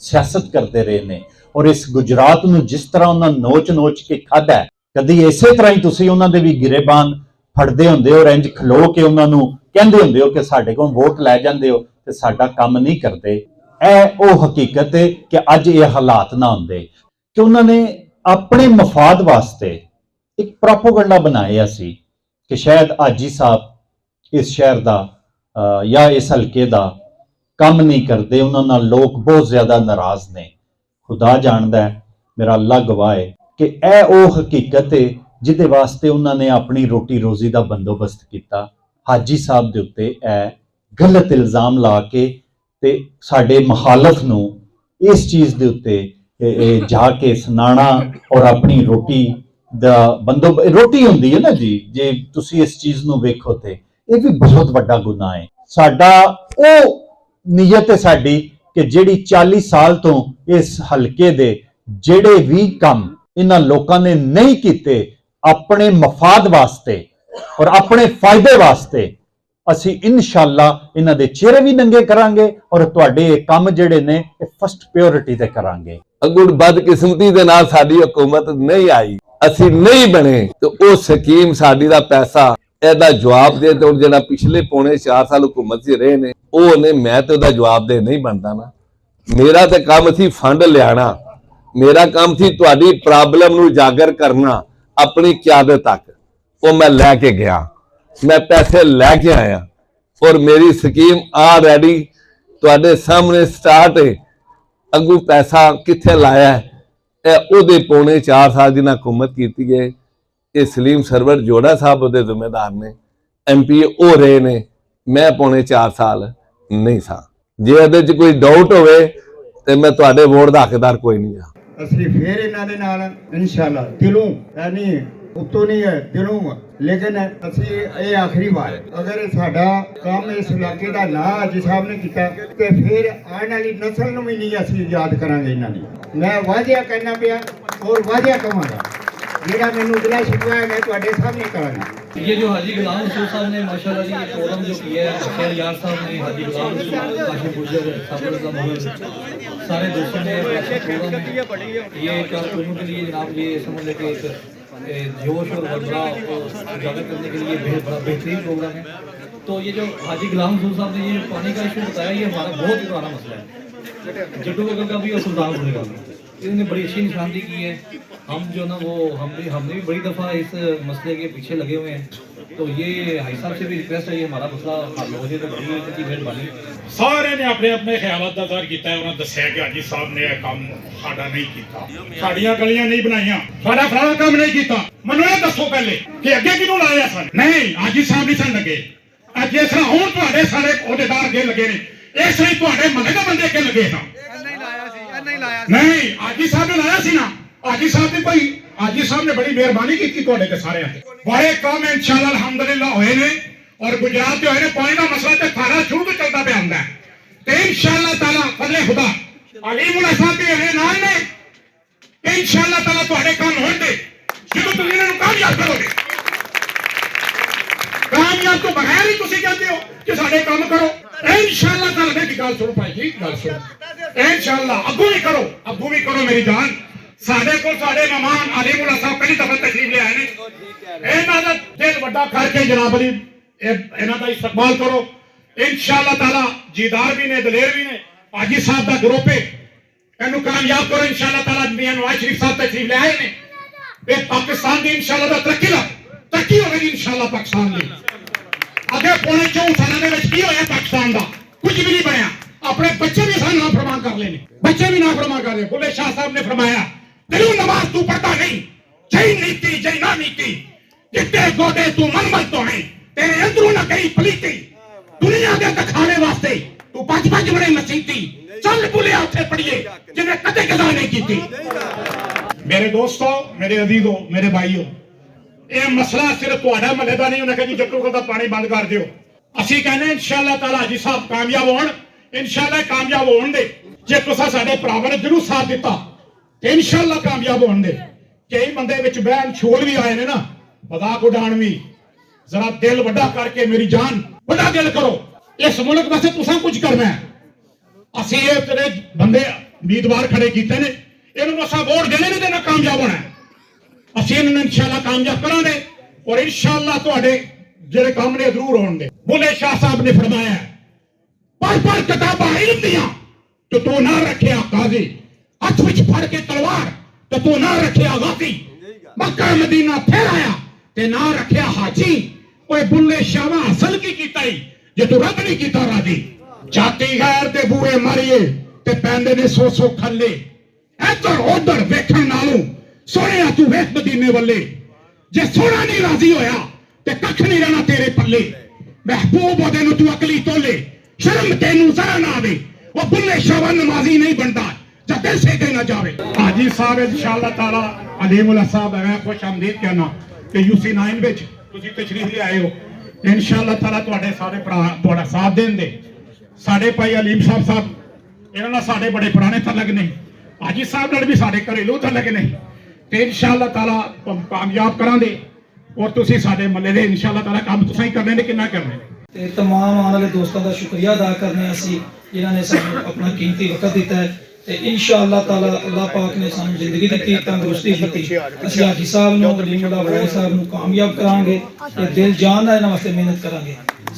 सियासत करते रहे ने और इस गुजरात नूं जिस तरह उन्होंने नोच नोच के खाधा है, कदी इसे तरह ही तुसीं उन्हां दे भी गिरेबान फड़दे हुंदे हो, इंज खलो के उन्हां नूं कहंदे हुंदे हो कि साडे कोल वोट लै जांदे हो ते साडा काम नहीं करते। ਇਹ ਉਹ हकीकत है कि अज ये हालात ना होंदे कि उन्होंने अपने मफाद वास्ते एक प्रोपोगंडा बनाया सी कि शायद हाजी साहब इस शहर का या इस हल्के का काम नहीं करते, उन्होंने लोग बहुत ज्यादा नाराज ने। खुदा जानदा है, मेरा अल्लाह गवाह है कि यह वो हकीकत है जिहदे वास्ते उन्होंने अपनी रोटी रोजी का बंदोबस्त किया। हाजी साहब के उत्ते गलत इल्जाम ला के ते साडे मुखालफ नूं इस चीज़ के उत्ते जाके सुनाना और अपनी रोटी दा बंदोबस्त, रोटी हुंदी है ना जी, जे तुसी इस चीज़ नूं वेखो ते ये भी बहुत वड्डा गुनाह है। साडा ओ नीयत है साडी कि जिहड़ी 40 साल तो इस हलके दे जिहड़े भी काम इन्हां लोकां ने नहीं कीते अपने मफाद वास्ते और अपने फायदे वास्ते, ਅਸੀਂ ਇਨਸ਼ਾਅੱਲਾ ਇਹਨਾਂ ਦੇ ਚਿਹਰੇ ਵੀ ਨੰਗੇ ਕਰਾਂਗੇ ਔਰ ਤੁਹਾਡੇ ਕੰਮ ਜਿਹੜੇ ਨੇ ਇਹ ਫਸਟ ਪ੍ਰਾਇੋਰਟੀ ਤੇ ਕਰਾਂਗੇ। ਅਗੁੜ ਬਦਕਿਸਮਤੀ ਦੇ ਨਾਲ ਸਾਡੀ ਹਕੂਮਤ ਨਹੀਂ ਆਈ, ਅਸੀਂ ਨਹੀਂ ਬਣੇ ਤੇ ਉਹ ਸਕੀਮ ਸਾਡੀ ਦਾ ਪੈਸਾ ਇਹਦਾ ਜਵਾਬ ਦੇ ਤੇ ਜਿਹੜਾ ਪਿਛਲੇ ਪੌਣੇ 4 ਸਾਲ ਹਕੂਮਤ 'ਚ ਰਹੇ ਨੇ ਉਹ ਨੇ, ਮੈਂ ਤੇ ਉਹਦਾ ਜਵਾਬ ਦੇ ਨਹੀਂ ਬਣਦਾ ਨਾ। ਮੇਰਾ ਤੇ ਕੰਮ ਸੀ ਫੰਡ ਲਿਆਣਾ, ਮੇਰਾ ਕੰਮ ਸੀ ਤੁਹਾਡੀ ਪ੍ਰੋਬਲਮ ਨੂੰ ਉਜਾਗਰ ਕਰਨਾ ਆਪਣੀ ਕਿਆਦਤ ਤੱਕ। ਉਹ ਮੈਂ ਲੈ ਕੇ ਗਿਆ, मैं पैसे लैके आया और मेरी स्कीम ऑलरेडी तुहाडे सामने स्टार्ट है। अगू पैसा कित्थे लाया है ओहदे पौने 4 साल जिन्हां हुकूमत की है। ये सलीम सरवर जोड़ा साहब ओहदे जिम्मेदार ने, MP हो रहे ने, मैं पौने 4 साल नहीं सा। जे इहदे च कोई डाउट होवे ते मैं तुहाडे वोट दा हकदार कोई नहीं आ। असली फिर इन्हां दे नाल इंशाअल्लाह दिलों यानी उत्तों नहीं है दिलों, लेकिन असी ये आखिरी बार अगर साडा काम इस इलाके का ना हाजी साहब ने किया तो फिर आने वाली नस्ल नूं भी नहीं असी याद करांगे इन्हां दी। मैं वाजिया कहना पिया और वाजिया कहांगा, जेड़ा मैनूं गिला शिकवा है मैं तुहाडे सामने करांगा। ये जो हाजी गुलाम रसूल साहब ने माशाल्लाह जी प्रोग्राम जो किया है, शेर यार साहब ने, हाजी गुलाम रसूल, काशिफ गुजर, साबर साहब, सारे दोस्तों ने प्रोग्राम ये कारकुनों के लिए जनाब ये समझ लें कि एक जोश और वर्बरा को उजागर करने के लिए बड़ा बेहतरीन प्रोग्राम है। तो ये जो हाजी गुलाम रसूल साहब ने ये पानी का इशू बताया, ये हमारा बहुत ही पुराना मसला है, जड्डू बगल का भी और सुल्तानपुर का भी। इन्होंने बड़ी अच्छी निशानदी की है। हम जो ना वो हमने भी बड़ी दफ़ा इस मसले के पीछे लगे हुए हैं। तो ये हाई साहब से भी रिक्वेस्ट है, ये हमारा मसला हल हो जाए तो बड़ी अच्छी मेहरबानी। सारे ने अपने अपने ख्यालात का ज़ाहिर किया है। उन्होंने दस्सिया कि हाजी साहब ने यह काम साडा नहीं किया, साड़ियां गलियां नहीं बनाईयां, साडा फलाना काम नहीं किया। मैनूं ये दसो पहले कि अगे किहनूं लाया सन? नहीं, हाजी साहब नहीं सन लगे। जिस तरह हुण तुहाडे सारे अहुदेदार अगे लगे ने, इस तरह तुहाडे महल्ले दे बंदे अगे लगे सन। नहीं, हाजी साहब ने लाया सी ना। हाजी साहब ने कोई हाजी साहब ने बड़ी मेहरबानी की तुहाडे ते सारे आके बड़े काम इंशाअल्लाह अल्हम्दुलिल्लाह होए ने और गुजरात के होए ने। पानी का मसला तो थारा शुरू तो चलता पे आंदा है ते इंशाअल्लाह ताला फजले खुदा अलीमुल साहब भी है ना ने इंशाअल्लाह ताला तुहाडे काम होंगे जो तुम इन्हां नूं कामयाब करोगे। कामयाब तो बगैर ही तुसीं कहते हो कि साडे काम करो। इंशाअल्लाह ताला मेरी गल सुनो भाई जी, गल सुनो इंशाअल्लाह अगू भी करो मेरी जान। साडे को साडे मेहमान अलीमुल साहब पहली दफा तशरीफ ले आए ने, इन्हां दा दिल वड्डा करके जनाब अली इन्हां दा इस्तकबाल करो इंशाअल्लाह ताला। जीदार भी ने, दलेर भी ने, हाजी साहब दा ग्रुप है, इन्हू कामयाब करो इंशाअल्लाह ताला। मियां नवाज शरीफ साहब तशरीफ ले आए ने, ये पाकिस्तान दी इंशाअल्लाह दा तरक्की होगी इंशाअल्लाह पाकिस्तान दी। अगे पौने 4 साल दे विच की होया पाकिस्तान दा? कुछ भी नहीं बनया। अपने बच्चे भी सानू नाफरमान कर लेने, बच्चे भी नाफरमान कर रहे। बुल्ले शाह साहब ने फरमाया तेरू नमाज तू पढ़ता नहीं, जय नीति जय ना नीति, जितने गोडे तू मन तो है, तेरे अंदरों न गई पलीती, दुनिया के दिखाने वास्ते तू पच बड़े मसीती, चल बुलिया उठे पड़िए जिन्हें कदे कदा नहीं की। मेरे दोस्तों, मेरे अजीजों, मेरे भाइयों, ये मसला सिर्फ तुहाडा महल्ले दा नहीं। उन्हें कहा जी जट्टू का पानी बंद कर दियो। असी कहने इंशाअल्लाह ताला हाजी साहब कामयाब होण, इंशाअल्लाह कामयाब होण दे। जे तुसां साडे भरावां ने जरूर साथ दिता ते इंशाअल्लाह कामयाब होण दे। कई बंदे विच बहन छोड़ भी आए ने ना, मजाक उड़ाण भी। जरा दिल वड्डा करके मेरी जान वड्डा दिल करो। इस मुल्क वास्ते तुसां कुछ करना है। असी ये तेरे बंदे ਉਮੀਦਵਾਰ ਖੜੇ ਕੀਤੇ ਨੇ, ਇਹਨੂੰ ਮਸਾ ਵੋਟ ਦੇਣੇ ਨੇ ਤੇ ਨਾ ਕਾਮਯਾਬ ਹੋਣਾ ਹੈ। ਅਸੀਂ ਇਹਨਾਂ ਨੂੰ ਇਨਸ਼ਾਅੱਲਾ ਕਾਮਯਾਬ ਕਰਾਂਗੇ ਔਰ ਇਨਸ਼ਾਅੱਲਾ ਤੁਹਾਡੇ ਜਿਹੜੇ ਕੰਮ ਨੇ ਜ਼ਰੂਰ ਹੋਣਗੇ। ਬੁੱਲੇ ਸ਼ਾਹ ਸਾਹਿਬ ਨੇ ਫਰਮਾਇਆ ਪਰ ਕਿਤਾਬਾਂ ਇਲਮ ਦੀਆਂ ਤੇ ਤੂੰ ਨਾ ਰੱਖਿਆ ਕਾਜ਼ੀ, ਹੱਥ ਵਿੱਚ ਫੜ ਕੇ ਤਲਵਾਰ ਤੇ ਤੂੰ ਨਾ ਰੱਖਿਆ ਗਾਜ਼ੀ, ਮੱਕਾ ਮਦੀਨਾ ਫਿਰ ਆਇਆ ਤੇ ਨਾ ਰੱਖਿਆ ਹਾਜੀ। ਓਏ ਬੁੱਲੇ ਸ਼ਾਹ ਹਾਸਲ ਕੀ ਕੀਤਾ ਈ ਜੇ ਤੂੰ ਰੱਬ ਨਹੀਂ ਕੀਤਾ ਰਾਜੀ। ਜਾਤੀ ਗੈਰ ਦੇ ਬੂਏ ਮਾਰੀਏ ਤੇ ਪੈਂਦੇ ਨੇ ਸੋ ਖੱਲੇ, ਇੱਧਰ ਉੱਧਰ ਵੇਖਣ ਨਾਲੋਂ ਸੋਹਣਿਆ ਤੂੰ ਵੇਖ ਮਦੀਨੇ ਵੱਲੇ। ਜੇ ਸੋਹਣਾ ਨਹੀਂ ਰਾਜ਼ੀ ਹੋਇਆ ਤੇ ਕੱਖ ਨਹੀਂ ਰਹਿਣਾ ਤੇਰੇ ਪੱਲੇ। ਮਹਿਬੂਬ ਉਹਦੇ ਨੂੰ ਤੂੰ ਅਕਲੀ ਤੋਲੇ, ਸ਼ਰਮ ਤੈਨੂੰ ਜ਼ਰਾ ਨਾ ਆਵੇ। ਉਹ ਬੁੱਲੇ ਸ਼ਾਹ ਨਮਾਜ਼ੀ ਨਹੀਂ ਬਣਦਾ ਜਦ ਦਿਲ ਸੇ ਕੇ ਨਾ ਜਾਵੇ। ਹਾਜੀ ਸਾਹਿਬ ਇਨਸ਼ਾਅੱਲਾ ਤਾਲਾ ਅਲੀਮੁल्लाह ਸਾਹਿਬ ਹੈ ਖੁਸ਼ ਆਮਦੀਦ ਕਹਿਣਾ ਕਿ UC9 ਵਿੱਚ ਤੁਸੀਂ ਤਸ਼ਰੀਫ ਲਿਆਏ ਹੋ। ਇਨਸ਼ਾਅੱਲਾ ਤਾਲਾ ਤੁਹਾਡੇ ਸਾਰੇ ਭਰਾ ਤੁਹਾਡਾ ਸਾਥ ਦੇਣਗੇ। ਸਾਡੇ ਭਾਈ ਅਲੀਮ ਸਾਹਿਬ ਇਹਨਾਂ ਨਾਲ ਸਾਡੇ ਬੜੇ ਪੁਰਾਣੇ ਤਲਕ ਨੇ, ਹਾਜੀ ਸਾਹਿਬ ਨਾਲ ਵੀ ਸਾਡੇ ਘਰੇਲੂ ਤਲਕ ਨੇ ਤੇ ਇਨਸ਼ਾਅੱਲਾ ਤਾਲਾ ਕਾਮਯਾਬ ਕਰਾਂਗੇ। ਔਰ ਤੁਸੀਂ ਸਾਡੇ ਮੱਲੇ ਦੇ ਇਨਸ਼ਾਅੱਲਾ ਤਾਲਾ ਕੰਮ ਤੁਸੀਂ ਹੀ ਕਰਨੇ ਨੇ, ਕਿੰਨਾ ਕਰਨੇ ਨੇ। ਤੇ तमाम आने वाले दोस्तों का शुक्रिया अदा करने असी जिन्होंने सानू अपना कीमती वक्त दिता है ते इंशाअल्लाह ताला अल्लाह पाक ने सानू जिंदगी दी तंदुरुस्ती दी। असी हाजी साहब नु अलीमुल्लाह वड़ाई साहब नु कामयाब करांगे ते दिल जान नाल इन्हां वास्ते मेहनत करांगे।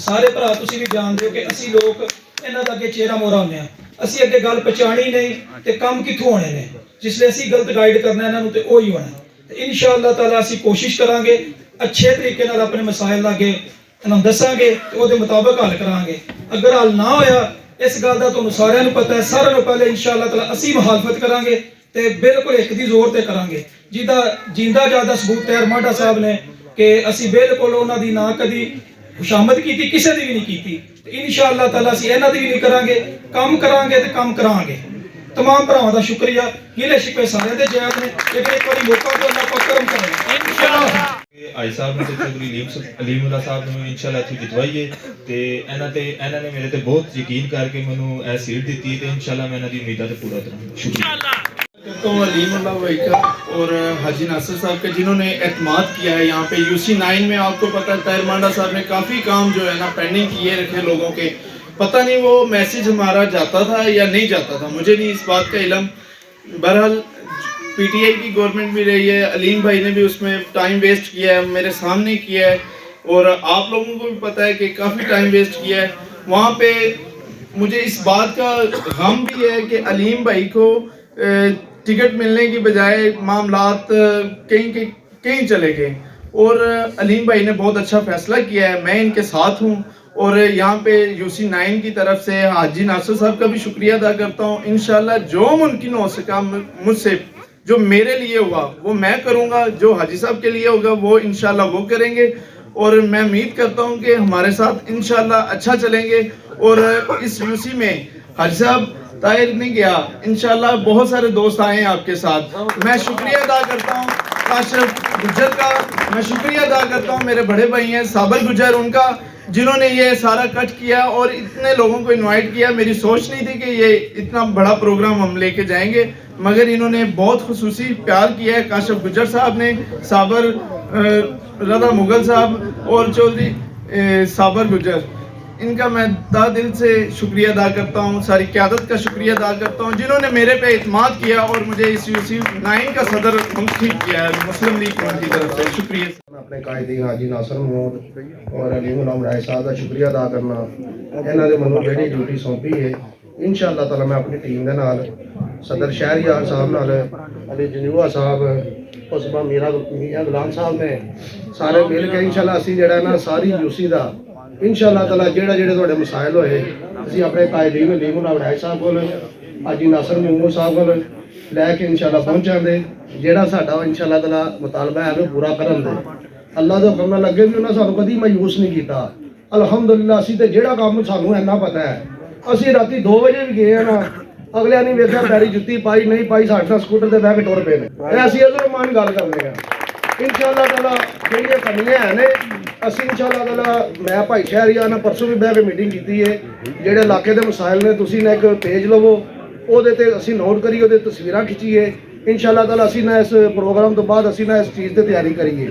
सारे भरा तुसीं भी जानदे हो कि असी लोग इन्हां दा अगे चेहरा मोहरा होंदे आ, असी अगे गल पहचानी नहीं ते काम कित्थों होने ने। जिसले असी गलत गाइड करना इन्हां नु ते ओही होना ते इंशाअल्लाह ताला असी कोशिश करांगे अच्छे तरीके नाल अपने मसाइल लागे इन्हां दसांगे ते ओदे मुताबिक हल करांगे। अगर हल ना होया इस गल दा तुहानू सारिआं नू पता है, सारिआं नू पहले इंशाअल्लाह ताला असी मुखालफत करांगे ते बिल्कुल एक दी जोर ते करांगे जिहदा जिंदा जादा सबूत तैयार माडा साहब ने कि असी बिल्कुल उन्हां दी ना कदी खुशामद कीती, किसी दी भी नहीं कीती ते इंशाअल्लाह ताला असी इन्हां दी भी नहीं करांगे। काम करांगे ते काम करांगे। तमाम भरावां दा शुक्रिया, गिले शिकवे सारिआं दे जायज़ ने, लेकिन एक बारी मौका तो अल्लाह पाक करम करे इंशाअल्लाह। आई साहब ने चौधरी अलीमुल्लाह साहब ने इंशाअल्लाह इत्थे जितवाई है ते ਇਹਨਾਂ ਨੇ ਮੇਰੇ ਤੇ ਬਹੁਤ ਯਕੀਨ ਕਰਕੇ ਮੈਨੂੰ ਇਹ ਸੀਟ ਦਿੱਤੀ ਤੇ इंशाअल्लाह मैं ਇਹਨਾਂ ਦੀ ਉਮੀਦਾਂ ਤੇ पूरा करूंगा। शुक्रिया। तो अलीमुल्लाह भाई का और हाजी नासिर साहब का जिन्होंने एतमाद किया है यहाँ पे UC9 में। आपको पता है ताहिर मांडा साहब ने काफ़ी काम जो है ना पेंडिंग किए रखे लोगों के। पता नहीं वो मैसेज हमारा जाता था या नहीं जाता था, मुझे नहीं इस बात का इल्म। बहरहाल PTI की गवर्नमेंट भी रही है, अलीम भाई ने भी उसमें टाइम वेस्ट किया है, मेरे सामने किया है और आप लोगों को भी पता है कि काफ़ी टाइम वेस्ट किया है वहाँ पे। मुझे इस बात का गम भी है कि अलीम भाई को टिकट मिलने की बजाय मामलात कहीं चले गए और अलीम भाई ने बहुत अच्छा फैसला किया है। मैं इनके साथ हूँ और यहाँ पे UC9 की तरफ से हाजी नासिर साहब का भी शुक्रिया अदा करता हूँ। इंशाल्लाह जो मुमकिन हो सका मुझसे, जो मेरे लिए हुआ वो मैं करूँगा, जो हाजी साहब के लिए होगा वो इंशाल्लाह वो करेंगे और मैं उम्मीद करता हूँ कि हमारे साथ इंशाल्लाह अच्छा चलेंगे। और इस UC में हाजी साहब ताहिर नहीं गया, इंशाल्लाह बहुत सारे दोस्त आए हैं आपके साथ। मैं शुक्रिया अदा करता हूँ काशिफ गुज्जर का, मैं शुक्रिया अदा करता हूँ मेरे बड़े भाई हैं साबर गुज्जर उनका, जिन्होंने ये सारा कट किया और इतने लोगों को इनवाइट किया। मेरी सोच नहीं थी कि ये इतना बड़ा प्रोग्राम हम लेके जाएंगे, मगर इन्होंने बहुत खुसूसी प्यार किया है। काशिफ गुज्जर साहब ने, साबर रदा मुगल साहब और चौधरी साबर गुज्जर, इनका मैं दिल से शुक्रिया अदा करता हूँ। सारी क़यादत का शुक्रिया अदा करता हूँ जिन्होंने मेरे पे इत्माद किया और मुझे इस UC9 का सदर मुंतखब किया है मुस्लिम लीग की तरफ से। शुक्रिया। अपने कायदी हाजी नासिर महमूद और अलीमुल्लाह वड़ाई साहब का शुक्रिया अदा करना, इन्हों ने मैंने जी ड्यूटी सौंपी है। इंशाअल्लाह ताला मैं अपनी टीम के नाल सदर शहरियार साहब नाल अली जनूआ साहब उसबा मीरा मियां गुलाम साहब ने सारे मिल के इंशाअल्लाह असी जिहड़ा ना सारी UC का इंशाअल्लाह ताला ਜਿਹੜੇ ਤੁਹਾਡੇ ਮਸਾਇਲ ਹੋਏ ਅਸੀਂ ਆਪਣੇ ਕਾਇਦੀਨ ਅਲੀमुल्लाह वड़ाई साहब ਕੋਲ ਹਾਜੀ ਨਾਸਿਰ महमूद साहब ਕੋਲ ਲੈ ਕੇ इंशाअल्लाह ਪਹੁੰਚਾਂਗੇ। ਜਿਹੜਾ ਸਾਡਾ इंशाअल्लाह ताला ਮੁਤਾਲਬਾ ਹੈ ਉਹ ਪੂਰਾ ਕਰਨ ਦੇ। ਅੱਲਾਹ ਦੇ ਹੁਕਮ ਨਾਲ ਅੱਗੇ ਵੀ ਉਹਨਾਂ ਸਾਨੂੰ ਕਦੀ ਮਾਯੂਸ ਨਹੀਂ ਕੀਤਾ। ਅਲਹਮਦੁਲਿਲਾ ਅਸੀਂ ਤੇ ਜਿਹੜਾ ਕੰਮ ਸਾਨੂੰ ਇੰਨਾ ਪਤਾ ਹੈ, ਅਸੀਂ ਰਾਤੀ 2 ਵਜੇ ਵੀ ਗਏ ਆ ਨਾ, ਅਗਲਿਆਂ ਨੇ ਵੇਖਿਆ ਪੈਰੀ ਜੁੱਤੀ ਪਾਈ ਨਹੀਂ ਪਾਈ, ਸਾਡਾ ਸਕੂਟਰ ਤੇ ਬਹਿ ਕੇ ਟੁਰ ਪਏ ਨੇ। ਇਹ ਅਸੀਂ ਅਜ਼ਰਮਾਨ ਗੱਲ ਕਰਨੇ ਆ। इंशाअल्लाह ताला ਜਿਹੜੀਆਂ ਕਮੀਆਂ ਹੈ ਨੇ ਅਸੀਂ इंशाअल्लाह ताला ਮੈਂ ਭਾਈ ਸ਼ਹਿਰੀਆ ਨਾਲ ਪਰਸੋਂ ਵੀ ਬਹਿ ਕੇ ਮੀਟਿੰਗ ਕੀਤੀ ਹੈ। ਜਿਹੜੇ ਇਲਾਕੇ ਦੇ ਮਸਾਇਲ ਨੇ ਤੁਸੀਂ ਨਾ ਇੱਕ ਪੇਜ ਲਵੋ, ਉਹਦੇ ਤੇ ਅਸੀਂ ਨੋਟ ਕਰੀਏ, ਉਹਦੇ ਤਸਵੀਰਾਂ ਖਿੱਚੀਏ। इंशाअल्लाह ताला ਅਸੀਂ ਨਾ ਇਸ ਪ੍ਰੋਗਰਾਮ ਤੋਂ ਬਾਅਦ ਅਸੀਂ ਨਾ ਇਸ ਚੀਜ਼ ਤੇ ਤਿਆਰੀ ਕਰੀਏ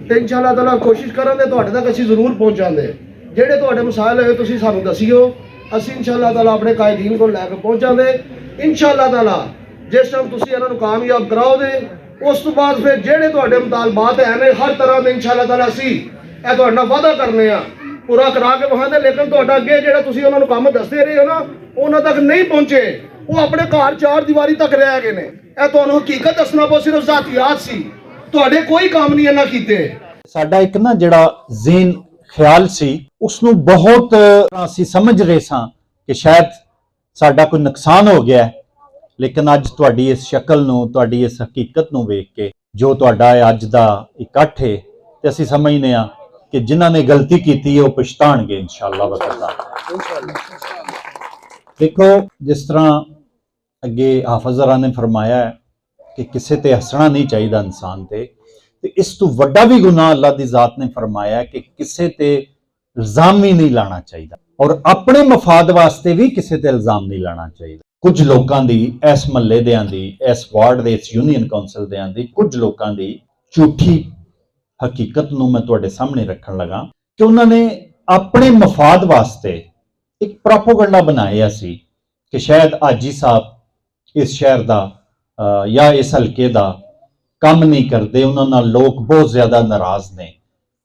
ਤੇ इंशाअल्लाह ताला ਕੋਸ਼ਿਸ਼ ਕਰਾਂਗੇ ਤੁਹਾਡੇ ਤੱਕ ਅਸੀਂ ਜ਼ਰੂਰ ਪਹੁੰਚਾਂਗੇ। ਜਿਹੜੇ ਤੁਹਾਡੇ ਮਸਾਇਲ ਹੋਏ ਤੁਸੀਂ ਸਾਨੂੰ ਦੱਸਿਓ ਅਸੀਂ ਇਨਸ਼ਾਅੱਲਾ ਤਾਲਾ ਆਪਣੇ ਕਾਇਦੀਨ ਕੋਲ ਲੈ ਕੇ ਪਹੁੰਚਾਂਗੇ। ਇਨਸ਼ਾਅੱਲਾ ਤਾਲਾ ਜਿਸ ਟਾਈਮ ਤੁਸੀਂ ਇਹਨਾਂ ਨੂੰ ਕਾਮਯਾਬ ਕਰਾਓਗੇ, ਉਸ ਤੋਂ ਬਾਅਦ ਫਿਰ ਜਿਹੜੇ ਤੁਹਾਡੇ ਮੁਤਾਲਬਾਤ ਹੈ ਨੇ ਹਰ ਤਰ੍ਹਾਂ ਦੇ ਇਨਸ਼ਾਅੱਲਾ ਤਾਲਾ ਅਸੀਂ ਇਹ ਤੁਹਾਡੇ ਨਾਲ ਵਾਅਦਾ ਕਰਨੇ ਆ ਪੂਰਾ ਕਰਾ ਕੇ ਵਹਾਂਦੇ। ਲੇਕਿਨ ਤੁਹਾਡਾ ਅੱਗੇ ਜਿਹੜਾ ਤੁਸੀਂ ਉਹਨਾਂ ਨੂੰ ਕੰਮ ਦੱਸਦੇ ਰਹੇ ਹੋ ਨਾ, ਉਹਨਾਂ ਤੱਕ ਨਹੀਂ ਪਹੁੰਚੇ, ਉਹ ਆਪਣੇ ਘਰ ਚਾਰ ਦੀਵਾਰੀ ਤੱਕ ਰਹਿ ਗਏ ਨੇ। ਇਹ ਤੁਹਾਨੂੰ ਹਕੀਕਤ ਦੱਸਣਾ ਪਊ, ਸਿਰਫ ਜ਼ਾਤੀਆਤ ਸੀ, ਤੁਹਾਡੇ ਕੋਈ ਕੰਮ ਨਹੀਂ ਇਹਨਾਂ ਕੀਤੇ। ਸਾਡਾ ਇੱਕ ਨਾ ਜਿਹੜਾ ਜ਼ੇਨ ਖਿਆਲ ਸੀ, ਉਸ ਨੂੰ ਬਹੁਤ ਅਸੀਂ ਸਮਝ ਰਹੇ ਸਾਂ ਕਿ ਸ਼ਾਇਦ ਸਾਡਾ ਕੋਈ ਨੁਕਸਾਨ ਹੋ ਗਿਆ ਹੈ। ਲੇਕਿਨ ਅੱਜ ਤੁਹਾਡੀ ਇਸ ਸ਼ਕਲ ਨੂੰ, ਤੁਹਾਡੀ ਇਸ ਹਕੀਕਤ ਨੂੰ ਵੇਖ ਕੇ ਜੋ ਤੁਹਾਡਾ ਅੱਜ ਦਾ ਇਕੱਠ ਹੈ, ਤੇ ਅਸੀਂ ਸਮਝਦੇ ਹਾਂ ਕਿ ਜਿਨ੍ਹਾਂ ਨੇ ਗਲਤੀ ਕੀਤੀ ਹੈ ਉਹ ਪਛਤਾਣਗੇ ਇਨਸ਼ਾਅੱਲਾ ਵਤਾਲਾ। ਦੇਖੋ, ਜਿਸ ਤਰ੍ਹਾਂ ਅੱਗੇ ਹਾਫਿਜ਼ ਜ਼ਰਾ ਨੇ ਫਰਮਾਇਆ ਹੈ ਕਿ ਕਿਸੇ ਤੇ ਹੱਸਣਾ ਨਹੀਂ ਚਾਹੀਦਾ ਇਨਸਾਨ ਤੇ ਇਸ ਤੋਂ ਵੱਡਾ ਵੀ ਗੁਨਾਹ ਅੱਲਾਹ ਦੀ ਜ਼ਾਤ ਨੇ ਫਰਮਾਇਆ ਕਿ ਕਿਸੇ ਤੇ ਇਲਜ਼ਾਮ ਵੀ ਨਹੀਂ ਲਾਣਾ ਚਾਹੀਦਾ, ਔਰ ਆਪਣੇ ਮਫਾਦ ਵਾਸਤੇ ਵੀ ਕਿਸੇ ਤੇ ਇਲਜ਼ਾਮ ਨਹੀਂ ਲਾਣਾ ਚਾਹੀਦਾ। ਕੁਝ ਲੋਕਾਂ ਦੀ, ਇਸ ਮਹੱਲੇ ਦਿਆਂ ਦੀ, ਇਸ ਵਾਰਡ ਦੇ, ਇਸ ਯੂਨੀਅਨ ਕਾਉਂਸਲ ਦਿਆਂ ਦੀ, ਕੁਝ ਲੋਕਾਂ ਦੀ ਝੂਠੀ ਹਕੀਕਤ ਨੂੰ ਮੈਂ ਤੁਹਾਡੇ ਸਾਹਮਣੇ ਰੱਖਣ ਲੱਗਾ ਕਿ ਉਹਨਾਂ ਨੇ ਆਪਣੇ ਮਫਾਦ ਵਾਸਤੇ ਇੱਕ ਪ੍ਰੋਪਗੈਂਡਾ ਬਣਾਇਆ ਸੀ ਕਿ ਸ਼ਾਇਦ ਹਾਜੀ ਸਾਹਿਬ ਇਸ ਸ਼ਹਿਰ ਦਾ ਜਾਂ ਇਸ ਹਲਕੇ ਦਾ ਕੰਮ ਨਹੀਂ ਕਰਦੇ, ਉਹਨਾਂ ਨਾਲ ਲੋਕ ਬਹੁਤ ਜ਼ਿਆਦਾ ਨਾਰਾਜ਼ ਨੇ।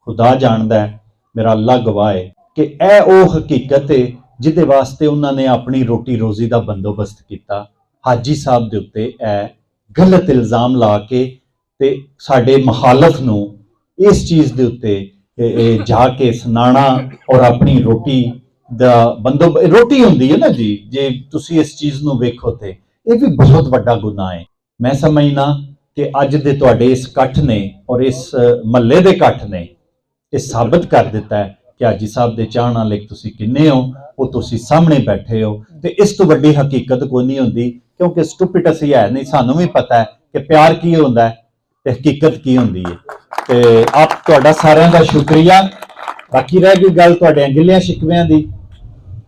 ਖੁਦਾ ਜਾਣਦਾ ਹੈ, ਮੇਰਾ ਅੱਲਾ ਗਵਾਹ ਹੈ ਕਿ ਇਹ ਉਹ ਹਕੀਕਤ ਹੈ ਜਿਹਦੇ ਵਾਸਤੇ ਉਹਨਾਂ ਨੇ ਆਪਣੀ ਰੋਟੀ ਰੋਜ਼ੀ ਦਾ ਬੰਦੋਬਸਤ ਕੀਤਾ। ਹਾਜੀ ਸਾਹਿਬ ਦੇ ਉੱਤੇ ਇਹ ਗਲਤ ਇਲਜ਼ਾਮ ਲਾ ਕੇ ਤੇ ਸਾਡੇ ਮੁਖਾਲਫ ਨੂੰ ਇਸ ਚੀਜ਼ ਦੇ ਉੱਤੇ ਜਾ ਕੇ ਸੁਣਾਣਾ ਔਰ ਆਪਣੀ ਰੋਟੀ ਦਾ ਬੰਦੋਬਸਤ, ਰੋਟੀ ਹੁੰਦੀ ਹੈ ਨਾ ਜੀ, ਜੇ ਤੁਸੀਂ ਇਸ ਚੀਜ਼ ਨੂੰ ਵੇਖੋ ਤੇ ਇਹ ਵੀ ਬਹੁਤ ਵੱਡਾ ਗੁਨਾਹ ਹੈ। ਮੈਂ ਸਮਝਣਾ ਕਿ ਅੱਜ ਦੇ ਤੁਹਾਡੇ ਇਸ ਇਕੱਠ ਨੇ ਔਰ ਇਸ ਮਹੱਲੇ ਦੇ ਇਕੱਠ ਨੇ ਇਹ ਸਾਬਤ ਕਰ ਦਿੱਤਾ ਹੈ ਕਿ ਹਾਜੀ ਸਾਹਿਬ ਦੇ ਚਾਹਣ ਵਾਲੇ ਤੁਸੀਂ ਕਿੰਨੇ ਹੋ, ਉਹ ਤੁਸੀਂ ਸਾਹਮਣੇ ਬੈਠੇ ਹੋ। ਤੇ ਇਸ ਤੋਂ ਵੱਡੀ ਹਕੀਕਤ ਕੋਈ ਨਹੀਂ ਹੁੰਦੀ, ਕਿਉਂਕਿ ਸਟੂਪਿਡ ਅਸੀਂ ਹੈ ਨਹੀਂ, ਸਾਨੂੰ ਵੀ ਪਤਾ ਹੈ ਕਿ ਪਿਆਰ ਕੀ ਹੁੰਦਾ ਹੈ ਤੇ ਹਕੀਕਤ ਕੀ ਹੁੰਦੀ ਹੈ। ਤੇ ਆਪ ਤੁਹਾਡਾ ਸਾਰਿਆਂ ਦਾ ਸ਼ੁਕਰੀਆ। ਬਾਕੀ ਰਹਿ ਗਈ ਗੱਲ ਤੁਹਾਡੇ ਗਿਲਿਆਂ ਸ਼ਿਕਵਿਆਂ ਦੀ,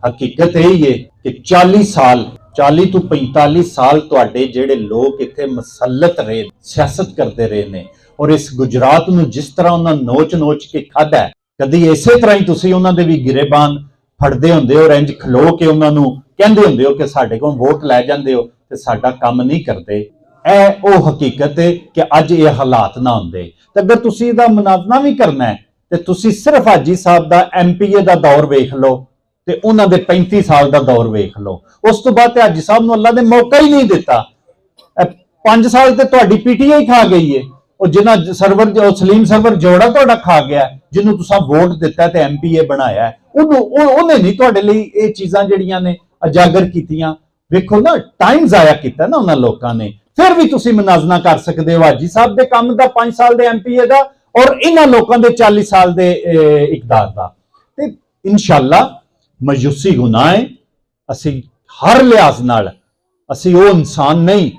ਹਕੀਕਤ ਇਹ ਹੀ ਹੈ ਕਿ 40 ਤੋਂ 45 ਸਾਲ ਤੁਹਾਡੇ ਜਿਹੜੇ ਲੋਕ ਇੱਥੇ ਮਸਲਤ ਰਹੇ, ਸਿਆਸਤ ਕਰਦੇ ਰਹੇ ਨੇ, ਔਰ ਇਸ ਗੁਜਰਾਤ ਨੂੰ ਜਿਸ ਤਰ੍ਹਾਂ ਉਹਨਾਂ ਨੋਚ ਕੇ ਖਾਧਾ ਹੈ, ਕਦੀ ਇਸੇ ਤਰ੍ਹਾਂ ਹੀ ਤੁਸੀਂ ਉਹਨਾਂ ਦੇ ਵੀ ਗਿਰੇਬਾਨ ਫੜਦੇ ਹੁੰਦੇ ਹੋ, ਇੰਜ ਖਲੋ ਕੇ ਉਹਨਾਂ ਨੂੰ ਕਹਿੰਦੇ ਹੁੰਦੇ ਹੋ ਕਿ ਸਾਡੇ ਕੋਲ ਵੋਟ ਲੈ ਜਾਂਦੇ ਹੋ ਤੇ ਸਾਡਾ ਕੰਮ ਨਹੀਂ ਕਰਦੇ। ਇਹ ਉਹ ਹਕੀਕਤ ਹੈ ਕਿ ਅੱਜ ਇਹ ਹਾਲਾਤ ਨਾ ਹੁੰਦੇ। ਤੇ ਅਗਰ ਤੁਸੀਂ ਇਹਦਾ ਮਨਾਜ਼ਨਾ ਵੀ ਕਰਨਾ ਹੈ ਤੇ ਤੁਸੀਂ ਸਿਰਫ ਹਾਜੀ ਸਾਹਿਬ ਦਾ MPA ਦਾ ਦੌਰ ਵੇਖ ਲਓ ਤੇ ਉਹਨਾਂ ਦੇ 35 ਸਾਲ ਦਾ ਦੌਰ ਵੇਖ ਲਓ। ਉਸ ਤੋਂ ਬਾਅਦ ਤੇ ਹਾਜੀ ਸਾਹਿਬ ਨੂੰ ਅੱਲਾ ਨੇ ਮੌਕਾ ਹੀ ਨਹੀਂ ਦਿੱਤਾ। 5 ਸਾਲ ਤੇ ਤੁਹਾਡੀ PTI ਖਾ ਗਈ ਹੈ, ਉਹ ਜਿਨ੍ਹਾਂ ਸਲੀਮ ਸਰਵਰ ਜੋੜਾ ਤੁਹਾਡਾ ਖਾ ਗਿਆ, ਜਿਹਨੂੰ ਤੁਸੀਂ ਵੋਟ ਦਿੱਤਾ ਤੇ MPA ਬਣਾਇਆ, ਉਹਨੇ ਨਹੀਂ ਤੁਹਾਡੇ ਲਈ ਇਹ ਚੀਜ਼ਾਂ ਜਿਹੜੀਆਂ ਨੇ ਉਜਾਗਰ ਕੀਤੀਆਂ। ਵੇਖੋ ਨਾ, ਟਾਈਮ ਜ਼ਾਇਆ ਕੀਤਾ ਨਾ ਉਹਨਾਂ ਲੋਕਾਂ ਨੇ। ਫਿਰ ਵੀ ਤੁਸੀਂ ਮਨਾਜ਼ਨਾ ਕਰ ਸਕਦੇ ਹੋ ਹਾਜੀ ਸਾਹਿਬ ਦੇ ਕੰਮ ਦਾ, 5 ਸਾਲ ਦੇ MPA ਦਾ, ਔਰ ਇਹਨਾਂ ਲੋਕਾਂ ਦੇ 40 ਸਾਲ ਦੇ ਇਕਦਾਰ ਦਾ। ਤੇ ਇਨਸ਼ਾਅੱਲਾ ਮਾਯੂਸੀ ਗੁਨਾਹ ਹੈ। ਅਸੀਂ ਹਰ ਲਿਹਾਜ਼ ਨਾਲ ਅਸੀਂ ਉਹ ਇਨਸਾਨ ਨਹੀਂ